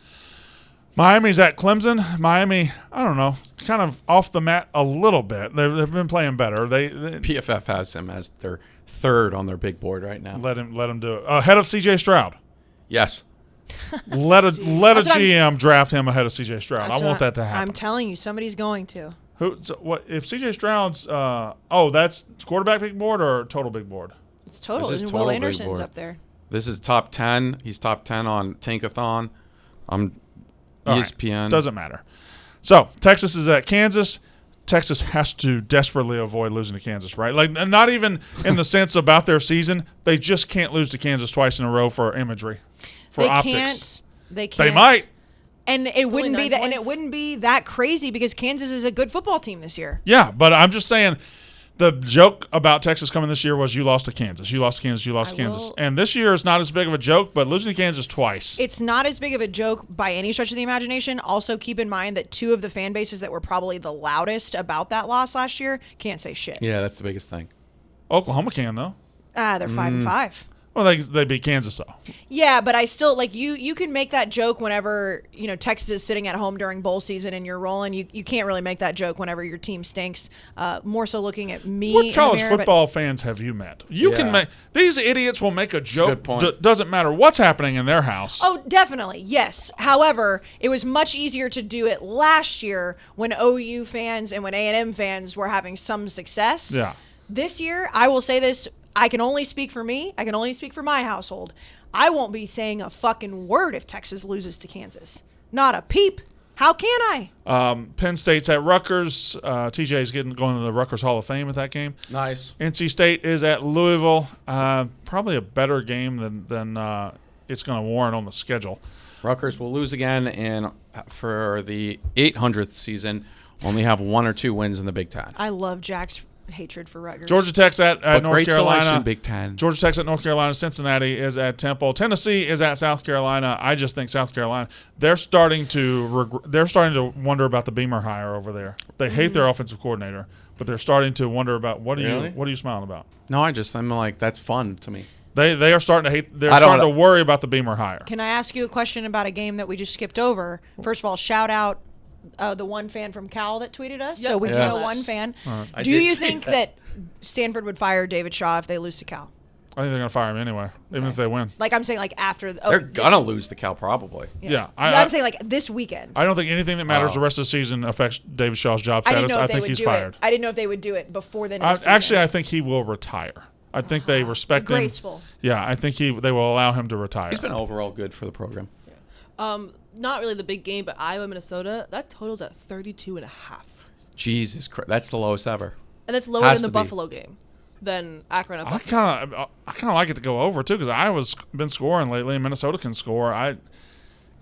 Miami's at Clemson. Miami, I don't know, kind of off the mat a little bit. They've been playing better. They PFF has him as their third on their big board right now. let him do it. Ahead of C.J. Stroud. Yes. Let a That's what GM draft him ahead of C.J. Stroud. That's I want what that to happen. I'm telling you, somebody's going to. What if C.J. Stroud's? That's quarterback big board or total big board? It's total. This is Isn't total Will big Anderson's board. up there. This is top 10. He's top 10 on Tankathon. All right. ESPN. Doesn't matter. So Texas is at Kansas. Texas has to desperately avoid losing to Kansas, right? Like, not even in the sense about their season. They just can't lose to Kansas twice in a row for imagery, for They optics. can't. They can't. They might. And it wouldn't be 9 that. And it points. wouldn't be that crazy because Kansas is a good football team this year. Yeah, but I'm just saying the joke about Texas coming this year was you lost to Kansas. You lost to Kansas. You lost to I Kansas. will- And this year is not as big of a joke, but losing to Kansas twice. It's not as big of a joke by any stretch of the imagination. Also, keep in mind that two of the fan bases that were probably the loudest about that loss last year can't say shit. Yeah, that's the biggest thing. Oklahoma can, though. They're 5-5. Well, they beat Kansas, though. Yeah, but I still like you can make that joke whenever, Texas is sitting at home during bowl season and you're rolling. You can't really make that joke whenever your team stinks. More so looking at me. What in the college mirror, but- football fans have you met? You can Yeah. make these idiots will make a joke. good point. Doesn't matter what's happening in their house. Oh, definitely. Yes. However, it was much easier to do it last year when OU fans and when A&M fans were having some success. Yeah. This year, I will say this. I can only speak for me. I can only speak for my household. I won't be saying a fucking word if Texas loses to Kansas. Not a peep. How can I? Penn State's at Rutgers. TJ's going to the Rutgers Hall of Fame at that game. Nice. NC State is at Louisville. Probably a better game than it's going to warrant on the schedule. Rutgers will lose again, and for the 800th season, only have 1 or 2 wins in the Big Ten. I love Jack's hatred for Rutgers. Georgia Tech's at But North great Carolina. selection, Big Ten. Georgia Tech's at North Carolina. Cincinnati is at Temple. Tennessee is at South Carolina. I just think South Carolina, they're starting to wonder about the Beamer hire over there. They hate their offensive coordinator, but they're starting to wonder about what Really? are you smiling about? No, I'm like, that's fun to me. They are starting to hate. They're I don't starting to know. worry about the Beamer hire. Can I ask you a question about a game that we just skipped over? First of all, shout out the one fan from Cal that tweeted us. Yep. So we Yes. know one fan. I Do did you see think that Stanford would fire David Shaw if they lose to Cal? I think they're going to fire him anyway, even if they win. Like I'm saying, like after. They're gonna lose to Cal probably. Yeah, I'm saying like this weekend. I don't think anything that matters Oh. the rest of the season affects David Shaw's job I didn't status. know I if they think would he's do fired. it. I didn't know if they would do it before the end of the season. Actually, I think he will retire. I think they respect him. Graceful. Yeah, I think they will allow him to retire. He's been overall good for the program. Not really the big game, but Iowa, Minnesota, that totals at 32.5. Jesus Christ, that's the lowest ever. And that's lower Has than the to be. Buffalo game than Akron at I Buffalo. kind of like it to go over too because Iowa's been scoring lately and Minnesota can score. I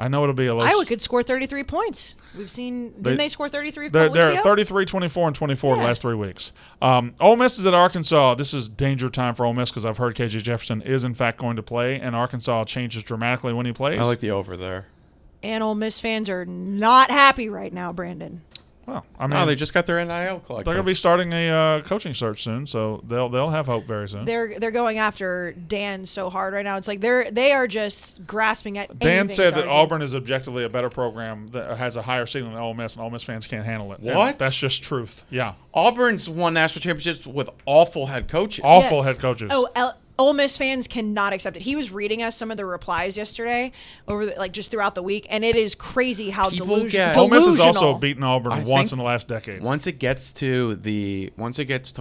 know it'll be a low. Iowa could score 33 points. We've seen. Didn't they score 33 a They're couple weeks ago? 33, 24, and 24 the Yeah. last 3 weeks. Ole Miss is at Arkansas. This is danger time for Ole Miss because I've heard KJ Jefferson is in fact going to play, and Arkansas changes dramatically when he plays. I like the over there. And Ole Miss fans are not happy right now, Brandon. Well, I mean, No, they just got their NIL collective. they're going to be starting a coaching search soon, so they'll have hope very soon. They're going after Dan so hard right now. It's like they are just grasping at. Dan anything said to that argue. Auburn is objectively a better program that has a higher ceiling than Ole Miss, and Ole Miss fans can't handle it. And What? that's just truth. Yeah. Auburn's won national championships with awful head coaches. Awful Yes. head coaches. Oh, Ole Miss fans cannot accept it. He was reading us some of the replies yesterday just throughout the week, and it is crazy how People delusional. get- Ole Miss has delusional. also beaten Auburn I once think- in the last decade. Once it gets to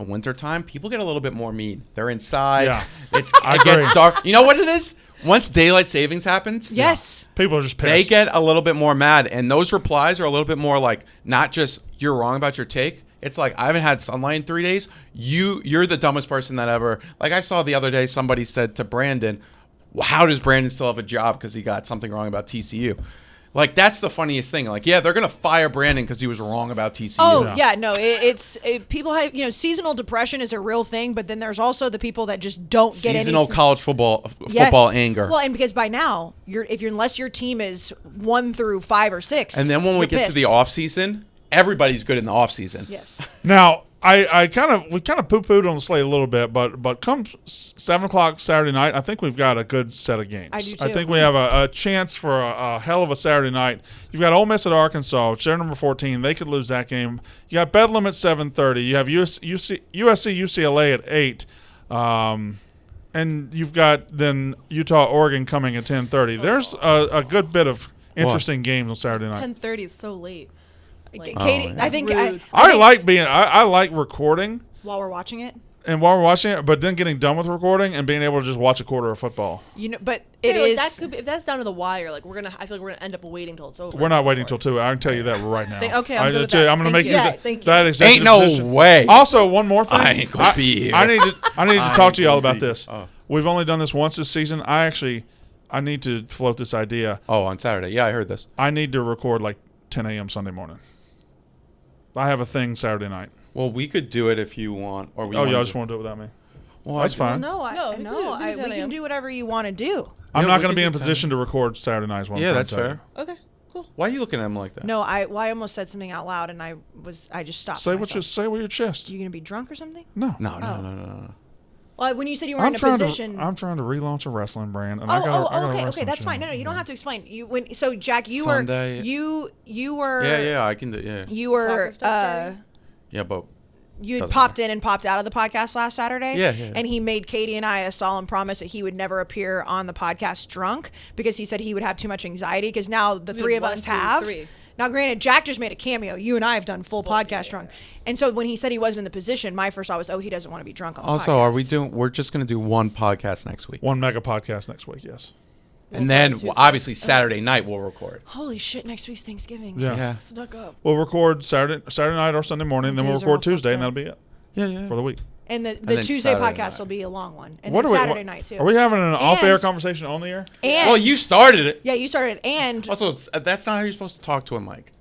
wintertime, people get a little bit more mean. They're inside. Yeah. It agree. gets dark. You know what it is? Once daylight savings happens, Yes. People are just pissed. they get a little bit more mad, and those replies are a little bit more like not just you're wrong about your take. It's like I haven't had sunlight in 3 days. You're the dumbest person that ever. Like I saw the other day, somebody said to Brandon, well, "How does Brandon still have a job because he got something wrong about TCU?" Like that's the funniest thing. Like yeah, they're gonna fire Brandon because he was wrong about TCU. Oh Yeah. yeah, no, people have seasonal depression is a real thing, but then there's also the people that just don't get any Seasonal college football Yes. anger. Well, and because by now unless your team is 1 through 5 or 6, And then when we you're get to the pissed. off season, everybody's good in the off season. Yes. Now, we kind of poo-pooed on the slate a little bit, but come 7 o'clock Saturday night, I think we've got a good set of games. I do I too. think we have a chance for a hell of a Saturday night. You've got Ole Miss at Arkansas, which they're number 14. They could lose that game. You got Bedlam at 7:30. You have USC-UCLA at 8. And you've got then Utah-Oregon coming at 10:30. There's a good bit of interesting games on Saturday night. 10:30 is so late. Like, Katie, yeah. I think Rude. I like recording while we're watching it, and while we're watching it, but then getting done with recording and being able to just watch a quarter of football. but it like, is. that could be, if that's down to the wire, like I feel like we're gonna end up waiting till it's over. We're not waiting till 2. I can tell you that right now. Okay, I'm good with that. I'm going to Thank make you. you Yeah, that, thank you. that executive Ain't no decision. way. Also, one more thing. I ain't gonna be here. I need to I talk ain't to y'all gonna about be- this. oh. We've only done this once this season. I need to float this idea. Oh, on Saturday. Yeah, I heard this. I need to record like 10 a.m. Sunday morning. I have a thing Saturday night. Well, we could do it if you want. Or we Oh, y'all wanna just do- want to do it without me? Well, That's I- fine. No, No, I we can no, do- we I, can do we 10 can a.m. do whatever you want to do. I'm Yeah, not we going to could be in a do 10. position to record Saturday nights. What I'm Yeah, trying that's to tell fair. you. Okay, cool. Why are you looking at him like that? No, I almost said something out loud and I just stopped. Say myself. with your chest. You gonna be drunk or something? No. No. Well, when you said you were in a position. I'm trying to relaunch a wrestling brand, and Oh, I got a okay, wrestling that's fine. channel. No, you don't have to explain. So Jack, you Sunday. were you were Yeah, I can do. Yeah, you were Soccer stuff starting? yeah, but you had Doesn't popped in and popped out of the podcast last Saturday. Yeah. And he made Katie and I a solemn promise that he would never appear on the podcast drunk because he said he would have too much anxiety because now the We three did of 1, us 2, have. 3. Now, granted, Jack just made a cameo. You and I have done full podcast yeah. drunk. And so when he said he wasn't in the position, my first thought was, he doesn't want to be drunk on the also, podcast. are we doing? We're just gonna do one podcast next week, One mega podcast next week. Yes. and We'll then record Tuesday. obviously Saturday night we'll record. Holy shit, next week's Thanksgiving. Yeah. Yeah, Snuck up. We'll record Saturday night or Sunday morning, then we'll Days are all record Tuesday, fucked and up. that'll be it yeah. for the week. And the then Tuesday Saturday podcast night. will be a long one. And What then are we? Saturday night, too. Are we having an off-air And- conversation on the air? And, Well, you started it. Yeah, you started. And Also, that's not how you're supposed to talk to a mic.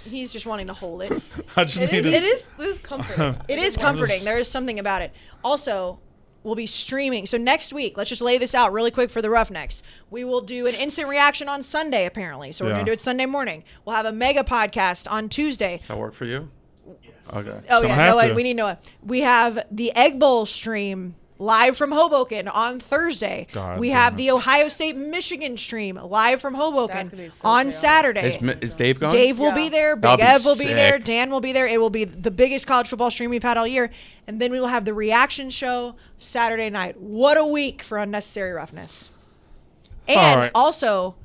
he's just wanting to hold it. I just It need is. to. It is comforting. It is comforting. There is something about it. Also, we'll be streaming. So next week, let's just lay this out really quick for the Roughnecks. We will do an instant reaction on Sunday, apparently. So we're Yeah. going to do it Sunday morning. We'll have a mega podcast on Tuesday. Does that work for you? Okay. Oh, Someone yeah. have Noah, to. we need Noah. We have the Egg Bowl stream live from Hoboken on Thursday. God we damn have it. the Ohio State-Michigan stream live from That's Hoboken gonna be so on chaotic. Saturday. Is Dave going? Dave will Yeah. be there. That'll Big be Ev will be there. sick. Dan will be there. It will be the biggest college football stream we've had all year. And then we will have the reaction show Saturday night. What a week for Unnecessary Roughness. And All right. also,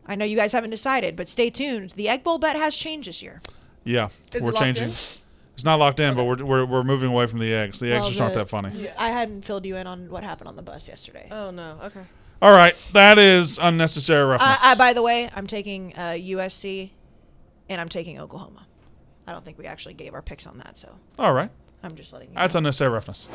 I know you guys haven't decided, but stay tuned. The Egg Bowl bet has changed this year. Yeah, Is we're it locked changing. in? It's not locked in, but we're moving away from the eggs. The eggs Well, just aren't the- that funny. I hadn't filled you in on what happened on the bus yesterday. Oh no. Okay. All right, that is unnecessary roughness. By the way, I'm taking USC and I'm taking Oklahoma. I don't think we actually gave our picks on that, so All right, I'm just letting you that's know. unnecessary roughness.